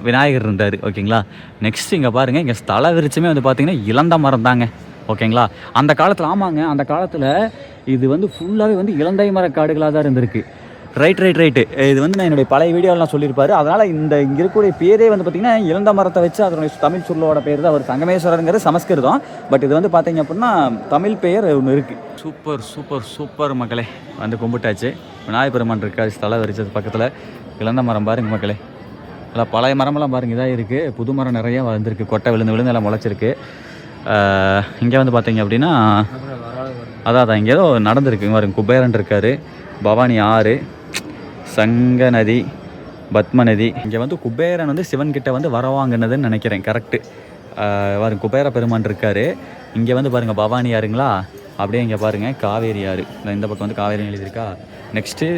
விநாயகர் இருந்தார். ஓகேங்களா, நெக்ஸ்ட் இங்கே பாருங்கள், இங்கே ஸ்தல விருட்சமே வந்து பார்த்திங்கன்னா இளந்த மரம் தாங்க. ஓகேங்களா, அந்த காலத்தில் ஆமாங்க, அந்த காலத்தில் இது வந்து ஃபுல்லாகவே வந்து இளந்தை மர காடுகளாக தான் இருந்திருக்கு. ரைட்டு இது வந்து நான் என்னுடைய பழைய வீடியோலாம் சொல்லியிருப்பாரு. அதனால் இங்கே இருக்கக்கூடிய பேரே வந்து பார்த்திங்கன்னா இளந்த மரத்தை வச்சு அதனுடைய தமிழ் சொல்லோட பேர் தான் அவர் சங்கமேஸ்வரருங்கிறது சமஸ்கிருதம். பட் இது வந்து பார்த்திங்க அப்படின்னா தமிழ் பெயர் ஒன்று இருக்குது. சூப்பர் மக்களே, வந்து கும்பிட்டாச்சு. விநாயகர் பெருமான் இருக்காது ஸ்தல வரிச்சது பக்கத்தில். இளந்த மரம் பாருங்க மக்களே, இல்லை பழைய மரமெல்லாம் பாருங்கள் இதாக இருக்குது. புது மரம் நிறையா வந்திருக்கு, கொட்டை விழுந்து எல்லாம் முளைச்சிருக்கு. இங்கே வந்து பார்த்திங்க அப்படின்னா அதான் இங்கே ஏதோ நடந்திருக்கு பாருங்க. குபேரன் இருக்கார், பவானி ஆறு, சங்க நதி, பத்ம நதி. இங்கே வந்து குபேரன் வந்து சிவன்கிட்ட வந்து வரவாங்கினதுன்னு நினைக்கிறேன். கரெக்டு. பாருங்க குபேர பெருமான் இருக்கார். இங்கே வந்து பாருங்கள் பவானி ஆறுங்களா, அப்படியே இங்கே பாருங்கள் காவேரி ஆறு. இந்த பக்கம் வந்து காவேரி எழுதியிருக்கா. நெக்ஸ்ட்டு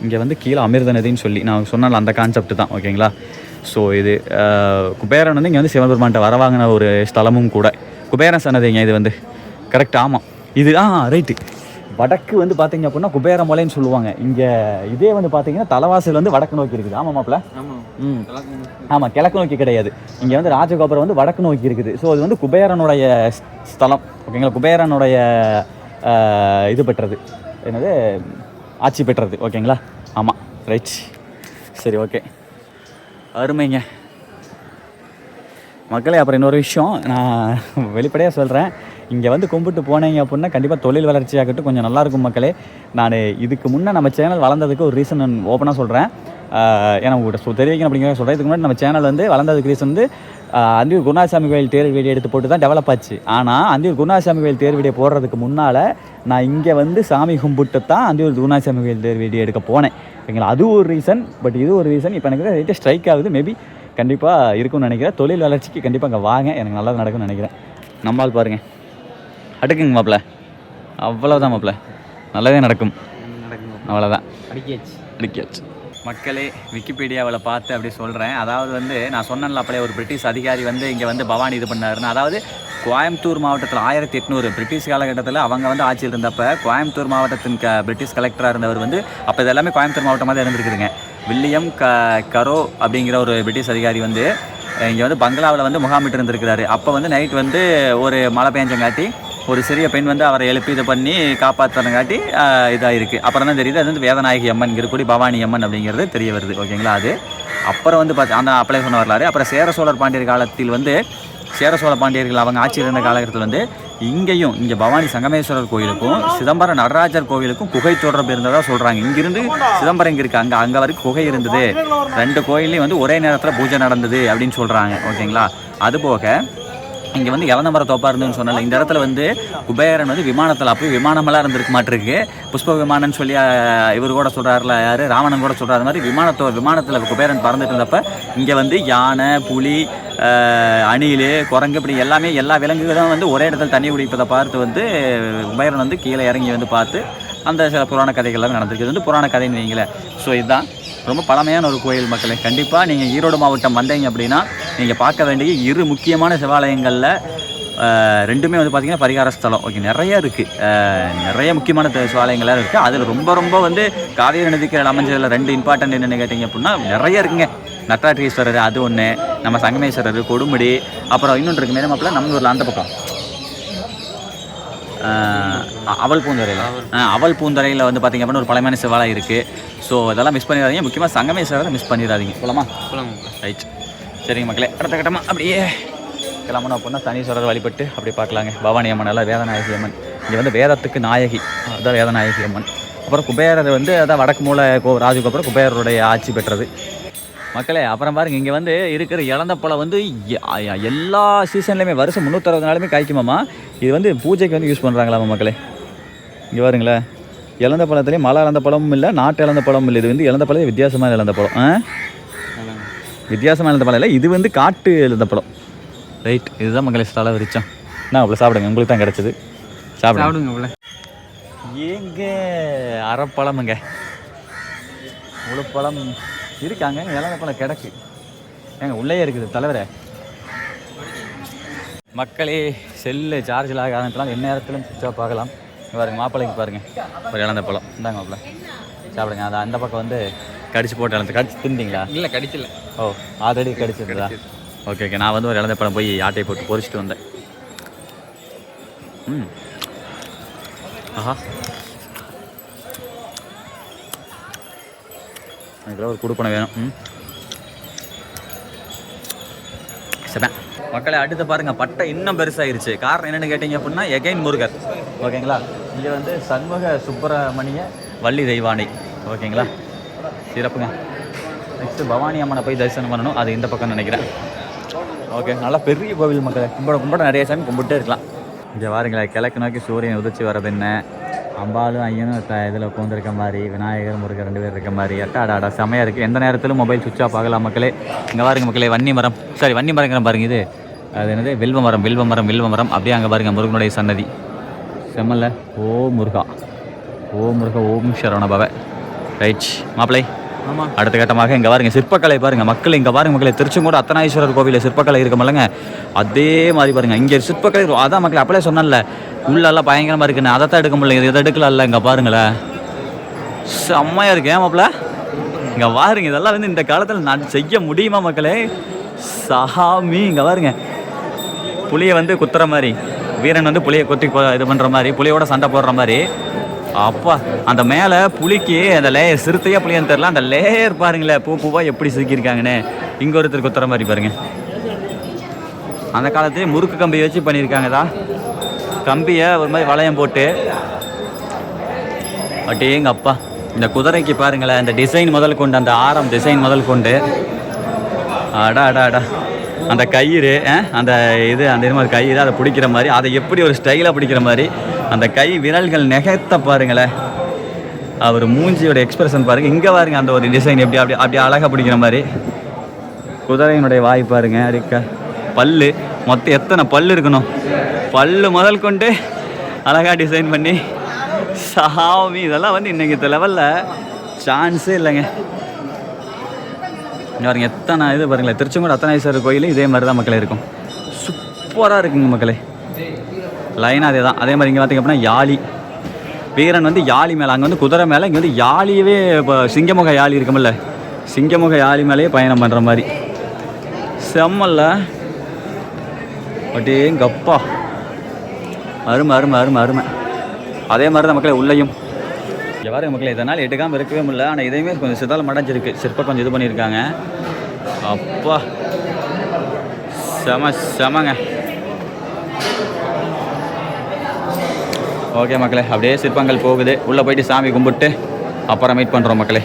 இங்கே வந்து கீழே அமிர்த நதின்னு சொல்லி நான் சொன்னால அந்த கான்செப்ட் தான். ஓகேங்களா, ஸோ இது குபேரன் வந்து இங்கே வந்து சிவபெருமான்கிட்ட வரவாங்கின ஒரு ஸ்தலமும் கூட. குபேரன் சன்னதிங்க இது வந்து. கரெக்ட், ஆமாம். இது ரைட்டு. வடக்கு வந்து பார்த்தீங்க அப்படின்னா குபேர மலைன்னு சொல்லுவாங்க. இங்கே இதே வந்து பார்த்தீங்கன்னா தலைவாசல் வந்து வடக்கு நோக்கி இருக்குது. ஆமாம் மாப்பிள்ள. ஆமாம், கிழக்கு நோக்கி கிடையாது. இங்கே வந்து ராஜகோபுரம் வந்து வடக்கு நோக்கி இருக்குது. ஸோ அது வந்து குபேரனுடைய ஸ்தலம். ஓகேங்களா, குபேரனுடைய இது பெற்றது, என்னது ஆட்சி பெற்றது. ஓகேங்களா, ஆமாம், ரைட். சரி, ஓகே, அருமைங்க மக்களே. அப்புறம் இன்னொரு விஷயம் நான் வெளிப்படையாக சொல்கிறேன், இங்கே வந்து கும்பிட்டு போனீங்க அப்படின்னா கண்டிப்பாக தொழில் வளர்ச்சியாகட்டும் கொஞ்சம் நல்லாயிருக்கும் மக்களே. நான் இதுக்கு முன்னே நம்ம சேனல் வளர்ந்ததுக்கு ஒரு ரீசன் நான் ஓப்பனாக சொல்கிறேன். ஏன்னா உங்கள்கிட்ட தெரிவிக்கணும் அப்படிங்கிற சொல்கிறேன். இதுக்கு முன்னாடி நம்ம சேனல் வந்து வளர்ந்ததுக்கு ரீசன் வந்து அந்தியூர் குருநாதசாமி கோயில் தேர் வீடியோ எடுத்து போட்டு தான் டெவலப் ஆச்சு. ஆனால் அந்தியூர் குருநாதசாமி கோயில் தேர் வீடியோ போடுறதுக்கு முன்னால் நான் இங்கே வந்து சாமி கும்பிட்டு தான் அந்தியூர் குருநாதசாமி கோயில் தேர் வீடியோ எடுக்க போனேன். ஓகேங்களா, அது ஒரு ரீசன். பட் இது ஒரு ரீசன். இப்போ எனக்கு ரைட்டாக ஸ்ட்ரைக் ஆகுது. மேபி கண்டிப்பாக இருக்கும்னு நினைக்கிறேன். தொழில் வளர்ச்சிக்கு கண்டிப்பாக அங்கே வாங்க, எனக்கு நல்லா நடக்கும்னு நினைக்கிறேன். நம்மால் பாருங்கள் அடுக்குங்க மாப்பிள்ள, அவ்வளோதான் மாப்பிள்ள, நல்லதே நடக்கும். அவ்வளோதான், அடிக்காச்சு மக்களே. விக்கிபீடியாவில் பார்த்து அப்படி சொல்கிறேன். அதாவது வந்து நான் சொன்னேன்ல அப்படியே ஒரு பிரிட்டிஷ் அதிகாரி வந்து இங்கே வந்து பவானி இது பண்ணாருன்னு. அதாவது கோயம்புத்தூர் மாவட்டத்தில் 1800 பிரிட்டிஷ் காலகட்டத்தில் அவங்க வந்து ஆட்சியில் இருந்தப்போ கோயம்புத்தூர் மாவட்டத்தின் பிரிட்டிஷ் கலெக்டராக இருந்தவர் வந்து அப்போ இது எல்லாமே கோயம்புத்தூர் மாவட்டமாக தான் இருந்திருக்குதுங்க. வில்லியம் கரோ அப்படிங்கிற ஒரு பிரிட்டிஷ் அதிகாரி வந்து இங்கே வந்து பங்களாவில் வந்து முகாமிட்டு இருந்திருக்கிறாரு. அப்போ வந்து நைட் வந்து ஒரு மழை பெஞ்சங்காட்டி ஒரு சிறிய பெண் வந்து அவரை எழுப்பி இதை பண்ணி காப்பாற்றுறங்காட்டி இதாக இருக்குது. அப்புறம் தான் தெரியுது அது வந்து வேதநாயகி அம்மன் இருக்கக்கூடிய பவானி அம்மன் அப்படிங்கிறது தெரிய வருது. ஓகேங்களா, அது அப்புறம் வந்து அந்த அப்ளை சொன்ன வரலாறு. அப்புறம் சேர சோழர் பாண்டியர் காலத்தில் வந்து சேர சோழ பாண்டியர்கள் அவங்க ஆட்சியில் இருந்த காலகட்டத்தில் வந்து இங்கே பவானி சங்கமேஸ்வரர் கோயிலுக்கும் சிதம்பரம் நடராஜர் கோவிலுக்கும் குகை தொடர்பு இருந்ததாக சொல்கிறாங்க. இங்கிருந்து சிதம்பரம் இங்கே இருக்குது, அங்கே வரைக்கும் குகை இருந்தது. 2 கோயிலையும் வந்து ஒரே நேரத்தில் பூஜை நடந்தது அப்படின்னு சொல்கிறாங்க. ஓகேங்களா, அதுபோக இங்கே வந்து இளந்த மர தோப்பாக இருந்துன்னு சொன்னால இந்த இடத்துல வந்து குபேரன் வந்து விமானத்தில் அப்போ விமானமெல்லாம் இருந்திருக்க மாட்டிருக்கு. புஷ்ப விமானம்னு சொல்லி இவர் கூட சொல்கிறாருல, யார் ராவணன் கூட சொல்கிறாரு மாதிரி விமானத்தில் குபேரன் பறந்துட்டு இருந்தப்போ இங்கே வந்து யானை, புலி, அணில், குரங்கு இப்படி எல்லாமே எல்லா விலங்குகளும் வந்து ஒரே இடத்துல தண்ணி குடிப்பதை பார்த்து வந்து குபேரன் வந்து கீழே இறங்கி வந்து பார்த்து அந்த சில புராண கதைகள் எல்லாமே நடந்திருக்கு. இது வந்து புராண கதைன்னு வைங்களேன். ஸோ இதுதான் ரொம்ப பழமையான ஒரு கோயில் மக்களே. கண்டிப்பாக நீங்கள் ஈரோடு மாவட்டம் வந்தீங்க அப்படின்னா நீங்கள் பார்க்க வேண்டிய 2 முக்கியமான சிவாலயங்களில் ரெண்டுமே வந்து பார்த்திங்கன்னா பரிகார ஸ்தலம். ஓகே, நிறைய இருக்குது, நிறைய முக்கியமான சிவாலயங்கள்லாம் இருக்குது. அதில் ரொம்ப வந்து காவேரி நதிக்கரையில் அமைஞ்சதில் 2 இம்பார்ட்டன்ட் என்னென்னு கேட்டிங்க அப்படின்னா நிறைய இருக்குங்க. நட்டாற்றீஸ்வரர் அது ஒன்று, நம்ம சங்கமேஸ்வரர், கொடுமுடி, அப்புறம் இன்னொன்று இருக்குது மேலமாப்பில் நம்ம ஊரில் அந்த பக்கம் அவல் பூந்தரையில் வந்து பார்த்திங்க அப்படின்னா ஒரு பழமையான சிவாலயம் இருக்குது. ஸோ அதெல்லாம் மிஸ் பண்ணிடாதீங்க. முக்கியமாக சங்கமேஸ்வரரை மிஸ் பண்ணிடாதீங்க. போலாமா? ரைட், சரிங்க மக்களே. அடுத்த கட்டமாக அப்படியே கிளம்பணும் அப்படின்னா தனீஸ்வரர் வழிபட்டு அப்படி பார்க்கலாங்க. பவானி அம்மன் எல்லாம் வேதநாயகி அம்மன், இங்கே வந்து வேதத்துக்கு நாயகி, அதுதான் வேதநாயகி அம்மன். அப்புறம் குபேரர் வந்து அதான் வடக்கு மூலை ராஜுக்கு குபேரருடைய ஆட்சி பெற்றது மக்களே. அப்புறம் பாருங்க, இங்கே வந்து இருக்கிற இழந்த பழம் வந்து எல்லா சீசன்லையுமே வருஷம் 360 நாளுமே காய்க்குமாமா. இது வந்து பூஜைக்கு வந்து யூஸ் பண்ணுறாங்களாமா மக்களே. இங்கே பாருங்களேன், இழந்த பழத்துலேயும் மழை இழந்த பழமும் இல்லை, நாட்டு இழந்த பழமும் இல்லை. இது வந்து இழந்த பழம் வித்தியாசமான இழந்த பழம். வித்தியாசமான இழந்த பழம் இல்லை, இது வந்து காட்டு இழந்த பழம். ரைட், இதுதான் மக்களே ஸ்தல விரிச்சம். நான் அவ்வளோ சாப்பிடுங்க, உங்களுக்கு தான் கிடச்சிது. சாப்பிடுங்க அவ்வளோ. ஏங்க அரைப்பழமுங்க, முழுப்பழம் இருக்காங்க. இழந்த பழம் கிடக்கு ஏங்க, உள்ளே இருக்குது தலைவரே. மக்களே, செல்லு சார்ஜில் ஆக ஆரம்பிக்கலாம், என்ன நேரத்திலும் சுவிட்ச் ஆஃப் ஆகலாம். பாருங்க, மாப்பிள்ளைக்கு பாருங்கள் ஒரு இழந்த பழம். இந்தாங்க மாப்பிள்ளை, சாப்பிடுங்க. அது அந்த பக்கம் வந்து கடிச்சு போட்டு இழந்து கடிச்சு திண்டிங்களா? இல்லை, கடிச்சில்ல. ஓ, ஆல்ரெடி கடிச்சிருந்தா? ஓகே, நான் வந்து ஒரு இழந்த பழம் போய் ஆட்டையை போட்டு பொரிச்சிட்டு வந்தேன். ஆஹா, எனக்கு ஒரு குடுப்பனை வேணும். சரி மக்களே, அடுத்து பாருங்கள், பட்டை இன்னும் பெருசாகிருச்சு. காரணம் என்னென்னு கேட்டிங்க அப்படின்னா எகைன் முருகர். ஓகேங்களா? இங்கே வந்து சண்முக சுப்பிரமணிய வள்ளி தெய்வானை. ஓகேங்களா? சிறப்புங்க. நெக்ஸ்ட்டு பவானி அம்மனை போய் தரிசனம் பண்ணணும். அது இந்த பக்கம் நினைக்கிறேன். ஓகே, நல்லா பெரிய கோவில் மக்களே. கும்பிட நிறைய சாமி கும்பிட்டே இருக்கலாம். இங்கே பாருங்களேன், கிழக்கு நோக்கி சூரியன் உதிச்சு வர்றது என்ன, அம்பாலும் ஐயனும் இதில் உட்காந்துருக்க மாதிரி, விநாயகர் முருகர் 2 பேர் இருக்க மாதிரி. அட்டாடா செமையாக இருக்குது. எந்த நேரத்திலும் மொபைல் சுவிட்ச் ஆஃப் ஆகலாம் மக்களே. இங்கே பாருங்க மக்களே, வன்னி மரங்கிற பாருங்க. இது அது என்னது, வில்வ மரம். அப்படியே அங்கே பாருங்கள் முருகனுடைய சன்னதி. செம்மல்ல. ஓ முருகா, ஓம் சரவண பவ. ரைட் மாப்பிள்ளை. ஆமாம், அடுத்த கட்டமாக இங்கே பாருங்கள் சிற்பக்கலை பாருங்கள் மக்கள். இங்கே பாருங்கள் மக்களே, திருச்செங்கோடு அத்தனாஈஸ்வரர் கோவிலில் சிற்பக்கலை இருக்கமில்லங்க, அதே மாதிரி பாருங்கள் இங்கே சிற்பக்கலை. அதான் மக்களே, அப்படியே சொன்னல, உள்ளெல்லாம் பயங்கரமாக இருக்குன்னு. அதை தான் எடுக்க முடியல, இதை எடுக்கலாம்ல. இங்கே பாருங்களேன், செம்மையாக இருக்கு. ஏன் மாப்பிள்ள? இங்கே பாருங்க, இதெல்லாம் வந்து இந்த காலத்தில் நான் செய்ய முடியுமா மக்களே? சாமி, இங்கே பாருங்க, புளியை வந்து குத்துற மாதிரி, வீரன் வந்து புளியை கொத்தி இது பண்ணுற மாதிரி, புளியோட சண்டை போடுற மாதிரி. அப்பா, அந்த மேலே புளிக்கு அந்த லேயர், சிறுத்தையாக புளியான்னு தெரில, அந்த லேயர் பாருங்களேன், பூவாக எப்படி சிக்கியிருக்காங்கன்னு. இங்கே ஒருத்தர் குத்துற மாதிரி பாருங்கள். அந்த காலத்துலேயே முறுக்கு கம்பியை வச்சு பண்ணியிருக்காங்கதா, கம்பியை ஒரு மாதிரி வளையம் போட்டு. அப்படியேங்க அப்பா, இந்த குதிரைக்கு பாருங்களேன், இந்த டிசைன் முதல் கொண்டு, அந்த ஆரம் டிசைன் முதல் கொண்டு. அடா அந்த கயிறு, அந்த இது மாதிரி கயிறு, அதை பிடிக்கிற மாதிரி, அதை எப்படி ஒரு ஸ்டைலாக பிடிக்கிற மாதிரி, அந்த கை விரல்கள் நெகத்த பாருங்களேன், அவர் மூஞ்சியோட எக்ஸ்பிரஷன் பாருங்கள். இங்கே பாருங்க, அந்த ஒரு டிசைன் அப்படி அழகாக பிடிக்கிற மாதிரி. குதிரையினுடைய வாய் பாருங்க, இருக்க பல்லு, மொத்தம் எத்தனை பல்லு இருக்கணும், பல்லு முதல் கொண்டு அழகாக டிசைன் பண்ணி. சாமி, இதெல்லாம் வந்து இன்றைக்கி இந்த லெவலில் சான்ஸே இல்லைங்க. பாருங்க, எத்தனை இது பாருங்களேன். திருச்செங்கோடு அத்தனாஈஸ்வரர் கோயில் இதே மாதிரி தான் மக்களே இருக்கும். சூப்பராக இருக்குங்க மக்களே. லைனாக அதே தான். அதே மாதிரி இங்கே பார்த்திங்க அப்படின்னா யாழி, வீரன் வந்து யாழி மேலே, அங்கே வந்து குதிரை மேலே, இங்கே வந்து யாழியவே இப்போ சிங்கமுக யாழி இருக்குமில்ல, சிங்கமுக யாழி மேலேயே பயணம் பண்ணுற மாதிரி. செம்மல்ல. அப்படியே கப்பா, அருமை. அதே மாதிரி தான் மக்களே உள்ளேயும். எவ்வாறு மக்களே, இதனால் எடுக்காமல் இருக்கவே முடியல. ஆனால் இதையுமே கொஞ்சம் சிதாலம் அடைஞ்சிருக்கு, சிற்பம் கொஞ்சம் இது பண்ணியிருக்காங்க. அப்பா செமங்க. ஓகே மக்களே, அப்படியே சிற்பங்கள் போகுது. உள்ளே போயிட்டு சாமி கும்பிட்டு அப்புறம் மீட் பண்ணுறோம் மக்களே.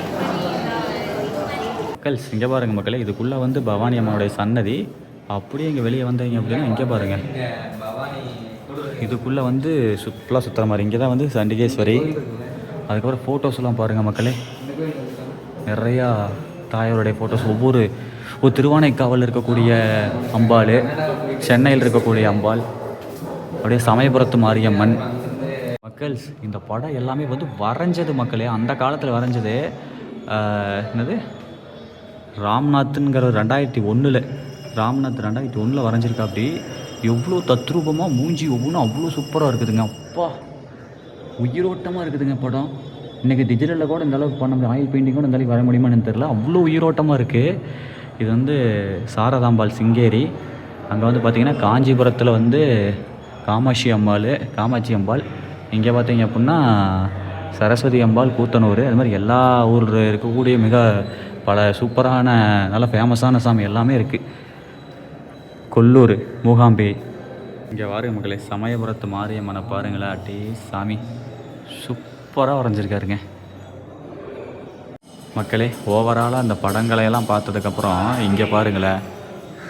மக்கள் இங்கே பாருங்கள் மக்களே, இதுக்குள்ளே வந்து பவானி அம்மனுடைய சன்னதி. அப்படியே இங்கே வெளியே வந்தீங்க அப்படின்னா இங்கே பாருங்கள், இதுக்குள்ளே வந்து ஃபுல்லாக சுற்றுற மாதிரி. இங்கே தான் வந்து சண்டிகேஸ்வரி. அதுக்கப்புறம் ஃபோட்டோஸ்லாம் பாருங்கள் மக்களே, நிறையா தாயாருடைய ஃபோட்டோஸ். ஒவ்வொரு திருவானைக்காவலில் இருக்கக்கூடிய அம்பாள், சென்னையில் இருக்கக்கூடிய அம்பாள், அப்படியே சமயபுரத்து மாரியம்மன். மக்கள் இந்த படம் எல்லாமே வந்து வரைஞ்சது மக்களே, அந்த காலத்தில் வரைஞ்சது. என்னது ராம்நாத்துங்கிற 2001 ராம்நாத் 2001 வரைஞ்சிருக்கா. அப்படி எவ்வளோ தத்ரூபமாக மூஞ்சி ஒவ்வொன்றும் அவ்வளோ சூப்பராக இருக்குதுங்க. அப்பா உயிரோட்டமாக இருக்குதுங்க படம். இன்றைக்கி டிஜிட்டலில் கூட இந்த அளவுக்கு பண்ண முடியும், ஆயில் பெயிண்டிங் கூட இந்த அளவுக்கு வர முடியுமான்னு தெரில, அவ்வளோ உயிரோட்டமாக இருக்குது. இது வந்து சாரதாம்பாள் சிங்கேரி. அங்கே வந்து பார்த்திங்கன்னா காஞ்சிபுரத்தில் வந்து காமாட்சி அம்பாள். இங்கே பார்த்தீங்க அப்படின்னா சரஸ்வதி அம்பாள், கூத்தனூர், அது மாதிரி எல்லா ஊரில் இருக்கக்கூடிய மிக பல சூப்பரான நல்ல ஃபேமஸான சாமி எல்லாமே இருக்குது. கொல்லூர் மூகாம்பி. இங்கே பாருங்க மக்களே, சமயபுரத்து மாரியம்மனை பாருங்களேன். அட்டே சாமி சூப்பராக வரைஞ்சிருக்காருங்க மக்களே. ஓவராலாக அந்த படங்களையெல்லாம் பார்த்ததுக்கப்புறம் இங்கே பாருங்களேன்,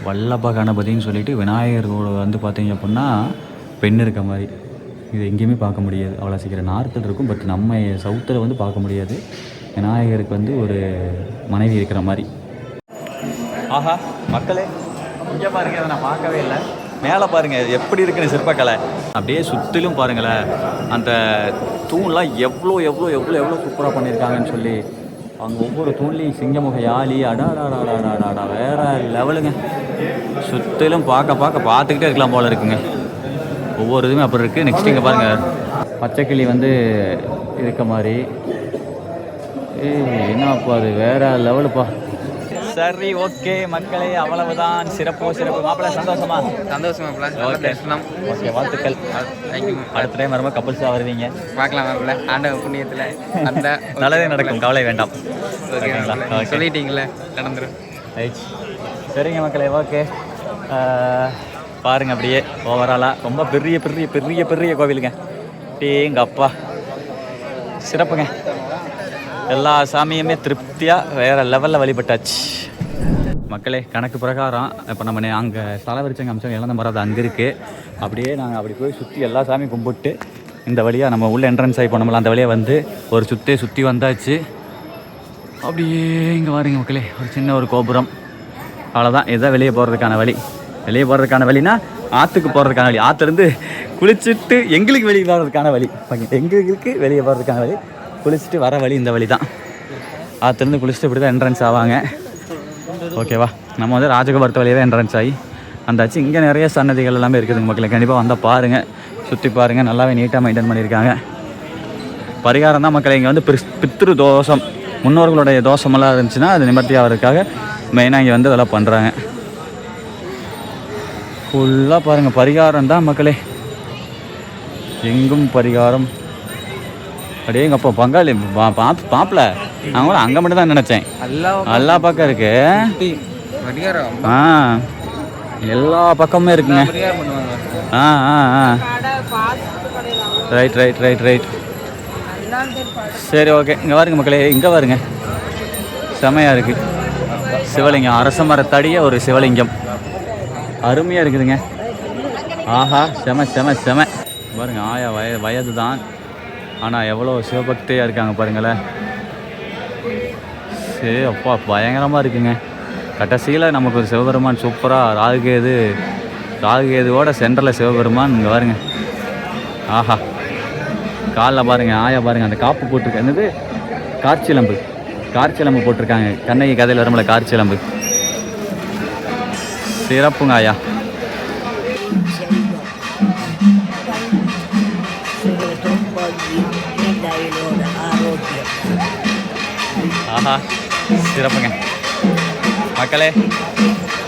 வல்லப கணபதின்னு சொல்லிட்டு விநாயகர் வந்து பார்த்தீங்க அப்படின்னா பெண் இருக்க மாதிரி. இது எங்கேயுமே பார்க்க முடியாது அவ்வளோ சீக்கிரம். நார்த்தில் இருக்கும், பட் நம்ம சவுத்தில் வந்து பார்க்க முடியாது. விநாயகருக்கு வந்து ஒரு மனைவி இருக்கிற மாதிரி. ஆஹா மக்களே, இங்கே பாருங்கள், அதை நான் பார்க்கவே இல்லை. மேலே பாருங்கள் எப்படி இருக்குன்னு சிற்பக்கலை. அப்படியே சுற்றிலும் பாருங்களேன், அந்த தூண்லாம் எவ்வளோ எவ்வளோ எவ்வளோ எவ்வளோ சூப்பராக பண்ணியிருக்காங்கன்னு சொல்லி. அவங்க ஒவ்வொரு தூண்லேயும் சிங்கமுக யாழி அடாடாடாடாடாடா வேறு லெவலுங்க. சுற்றிலும் பார்த்துக்கிட்டே இருக்கலாம் போல் இருக்குங்க. ஒவ்வொரு இதுவுமே அப்படி இருக்குது. நெக்ஸ்ட் இங்கே பாருங்கள், பச்சைக்கிளி வந்து இருக்க மாதிரி. என்னப்பா அது வேறு லெவலுப்பா. சரி ஓகே மக்களே, அவ்வளவுதான். சிறப்பு மாப்பிள்ளை சந்தோஷமா ஓகே வாழ்த்துக்கள். அடுத்த டைம் வரும்போது கப்பல்ஸாக வருவீங்க, பார்க்கலாம் மாப்பிள்ளை. ஆண்டவ புண்ணியத்தில் அந்த நல்லதே நடக்கும், கவலை வேண்டாம். ஓகேங்களா? சொல்லிட்டீங்களே, நடந்துடும். ரைட், சரிங்க மக்களே. ஓகே பாருங்கள், அப்படியே ஓவராலாக ரொம்ப பெரிய பெரிய பெரிய பெரிய கோவிலுங்க. எங்கள் அப்பா சிறப்புங்க. எல்லா சாமியுமே திருப்தியாக வேறு லெவலில் வழிபட்டாச்சு மக்களே. கணக்கு பிரகாரம் இப்போ நம்ம அங்கே தலைவரிச்சங்க அம்சம் இழந்த மரம் அங்கே இருக்குது. அப்படியே நாங்கள் அப்படி போய் சுற்றி எல்லா சாமியும் கும்பிட்டு இந்த வழியாக நம்ம உள்ள என்ட்ரன்ஸ் ஆகி போனோம்ல, அந்த வழியாக வந்து ஒரு சுற்றி வந்தாச்சு. அப்படியே இங்கே வாருங்க மக்களே, ஒரு சின்ன ஒரு கோபுரம், அவ்வளோதான். இதுதான் வெளியே போகிறதுக்கான வழி. வெளியே போகிறதுக்கான வழினா ஆற்றுக்கு போகிறதுக்கான வழி. ஆற்றுலேருந்து குளிச்சுட்டு எங்களுக்கு வெளியே போகிறதுக்கான வழி. எங்களுக்கு வெளியே போகிறதுக்கான வழி, குளிச்சுட்டு வர வழி இந்த வழி தான். ஆற்றுலேருந்து குளிச்சுட்டு இப்படி தான் என்ட்ரன்ஸ் ஆவாங்க. ஓகேவா? நம்ம வந்து ராஜகோபுரத்து வழியாக என்ட்ரன்ஸ் ஆகி வந்தாச்சு. இங்கே நிறைய சன்னதிகள் எல்லாமே இருக்குதுங்க மக்களே. கண்டிப்பாக வந்தால் பாருங்கள், சுற்றி பாருங்கள். நல்லாவே நீட்டாக மெயின்டைன் பண்ணியிருக்காங்க. பரிகாரம் தான் மக்களே. இங்கே வந்து பித்ரு தோஷம், முன்னோர்களுடைய தோஷமெல்லாம் இருந்துச்சுன்னா அது நிவர்த்தி ஆகிறதுக்காக மெயினாக இங்கே வந்து அதெல்லாம் பண்ணுறாங்க. ஃபுல்லாக பாருங்கள், பரிகாரம் தான் மக்களே. எங்கும் பரிகாரம். அப்படியே எங்கள் அப்பா பங்காளி பாப்பில் நான் கூட அங்கே மட்டும் தான் நினச்சேன். எல்லா பக்கம் இருக்கு. எல்லா பக்கமுமே இருக்குங்க. ரைட். சரி ஓகே. இங்கே பாருங்க மக்களே, இங்கே பாருங்க, செமையாக இருக்குது சிவலிங்கம். அரச மரத்தடிய ஒரு சிவலிங்கம், அருமையாக இருக்குதுங்க. ஆஹா, செம பாருங்க. ஆயா வயது தான், ஆனால் எவ்வளோ சிவபக்தியாக இருக்காங்க பாருங்களேன். சரி அப்பா, பயங்கரமாக இருக்குங்க. கடைசியில் நமக்கு ஒரு சிவபெருமான் சூப்பராக ராகுகேதுவோட சென்டரில் சிவபெருமான் இங்கே பாருங்க. ஆஹா, காலில் பாருங்கள், ஆயா பாருங்கள், அந்த காப்பு போட்டிருக்க என்னது கார்ச்சிலம்பு போட்டிருக்காங்க. கண்ணகி கதையில் வரும்ல கார்ச்சிலம்பு. சிறப்புங்க ஆயா. ஆஹா, சிறப்புங்க மக்களே.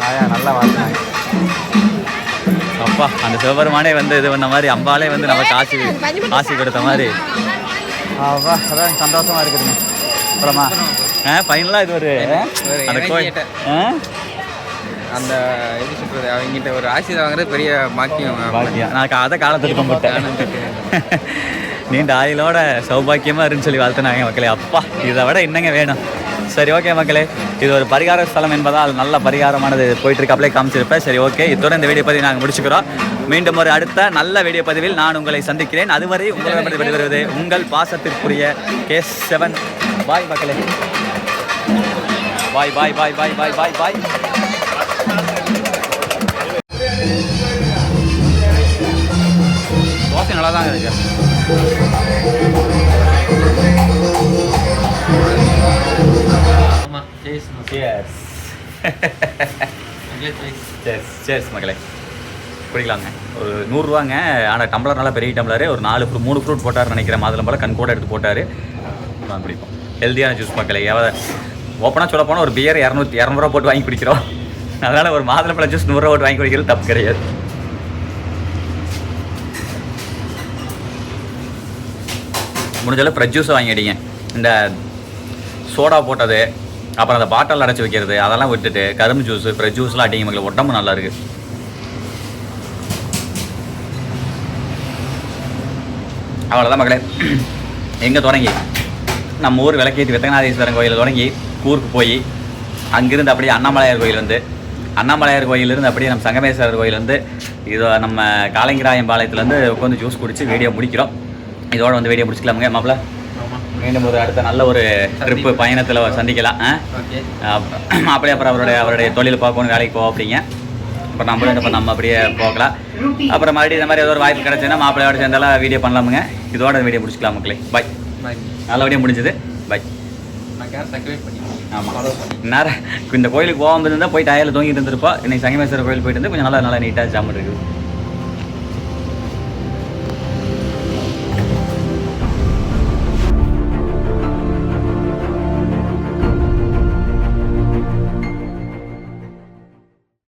ஆயா நல்லா வாழ்ந்தாங்க. அப்பா, அந்த சிவபெருமானே வந்து இது பண்ண மாதிரி, அம்பாலே வந்து நமக்கு ஆசி கொடுத்த மாதிரி. அப்பா, அதான் சந்தோஷமாக இருக்குதுங்க. அப்புறமா ஃபைனலாக இது ஒரு அந்த கோயில், அந்த எப்படி சொல்கிறது, அவங்ககிட்ட ஒரு ஆசீர்வாதம் வாங்குறது பெரிய பாக்கியம். நான் அதை காலத்துக்கு கும்பிட்டேன். நீண்ட ஆயுளோட சௌபாக்கியமாக இருன்னு சொல்லி வாழ்த்துனாங்க மக்களே. அப்பா, இதை விட என்னங்க வேணும். சரி ஓகே மக்களே, இது ஒரு பரிகார ஸ்தலம் என்பதால் நல்ல பரிகாரமானது போயிட்டுருக்கு. அப்படியே காமிச்சிருப்பேன். சரி ஓகே, இதோட இந்த வீடியோ பதிவு நாங்கள் முடிச்சுக்கிறோம். மீண்டும் ஒரு அடுத்த நல்ல வீடியோ பதிவில் நான் உங்களை சந்திக்கிறேன். அதுவரை உங்களிடமிருந்து வெளிவருவது உங்கள் பாசத்திற்குரிய K7. பாய் மக்களே, பாய். தோசை நல்லா தான் இருக்கு. ஆமாம் சேஸ் சேர்ஸ் சேர்ஸ் சேர்ஸ் மக்களே குடிக்கலாங்க. ஒரு 100 ரூபாங்க. ஆனால் டம்ளர் நல்லா பெரிய டம்ளரு. ஒரு 3 ஃப்ரூட் போட்டார் நினைக்கிறேன். மாதுளம்பழம் கண் கூட எடுத்து போட்டார். நான் பிடிப்போம். ஹெல்த்தியான ஜூஸ் மக்களே. ஓப்பனாக சொல்ல போனால் ஒரு பியர் 200 போட்டு வாங்கி குடிக்கிறோம். அதனால் ஒரு மாதுளம்பழம் ஜூஸ் 100 போட்டு வாங்கி குடிக்கிறது தப்பு கிடையாது. முடிஞ்சாலும் ஃப்ரெஷ் ஜூஸை வாங்கி அடிங்க. இந்த சோடா போட்டது அப்புறம் அந்த பாட்டில் அடைச்சி வைக்கிறது அதெல்லாம் விட்டுட்டு கரும்பு ஜூஸு ஃப்ரெஷ் ஜூஸ்லாம் அடிங்க மக்களே. உடம்பு நல்லா இருக்குது. அவ்வளோதான் மக்களே. எங்கே தொடங்கி நம்ம ஊர் விளக்கேற்றி வெத்தகநாதீஸ்வரன் கோயிலில் தொடங்கி ஊருக்கு போய் அங்கேருந்து அப்படியே அண்ணாமலையார் கோயில் வந்து அண்ணாமலையார் கோயிலிருந்து அப்படியே நம்ம சங்கமேஸ்வரர் கோயில் வந்து இதோ நம்ம காலங்கிராயம்பாளையத்துலேருந்து உட்காந்து ஜூஸ் குடித்து வீடியோ முடிக்கிறோம். இதோட வந்து வீடியோ முடிச்சுக்கலாமுங்க மாப்பிள்ள. மீண்டும் ஒரு அடுத்த நல்ல ஒரு ட்ரிப்பு பயணத்தில் சந்திக்கலாம். அப்படியே அப்புறம் அவருடைய தொழில் பார்க்கணும், வேலைக்கு போவோம் அப்படிங்க. அப்புறம் நம்மளும் இப்போ நம்ம அப்படியே போகலாம். அப்புறம் மறுபடியும் இந்த மாதிரி ஏதோ ஒரு வாய்ப்பு கிடச்சுன்னா மாப்பிள்ளையோட சேர்ந்தாலும் வீடியோ பண்ணலாமுங்க. இதோட வீடியோ முடிச்சுக்கலாம் மக்களே. பாய். நல்லபடியாக முடிஞ்சது. பாய். ஆமாம். நேரம் இந்த கோயிலுக்கு போகாமல் இருந்தால் போய் டயரில் தூங்கிட்டு இருந்திருப்போம். இன்னைக்கு சங்கமேஸ்வரர் கோயில் போயிட்டு வந்து கொஞ்சம் நல்லா நீட்டாக ஜாமன் இருக்குது.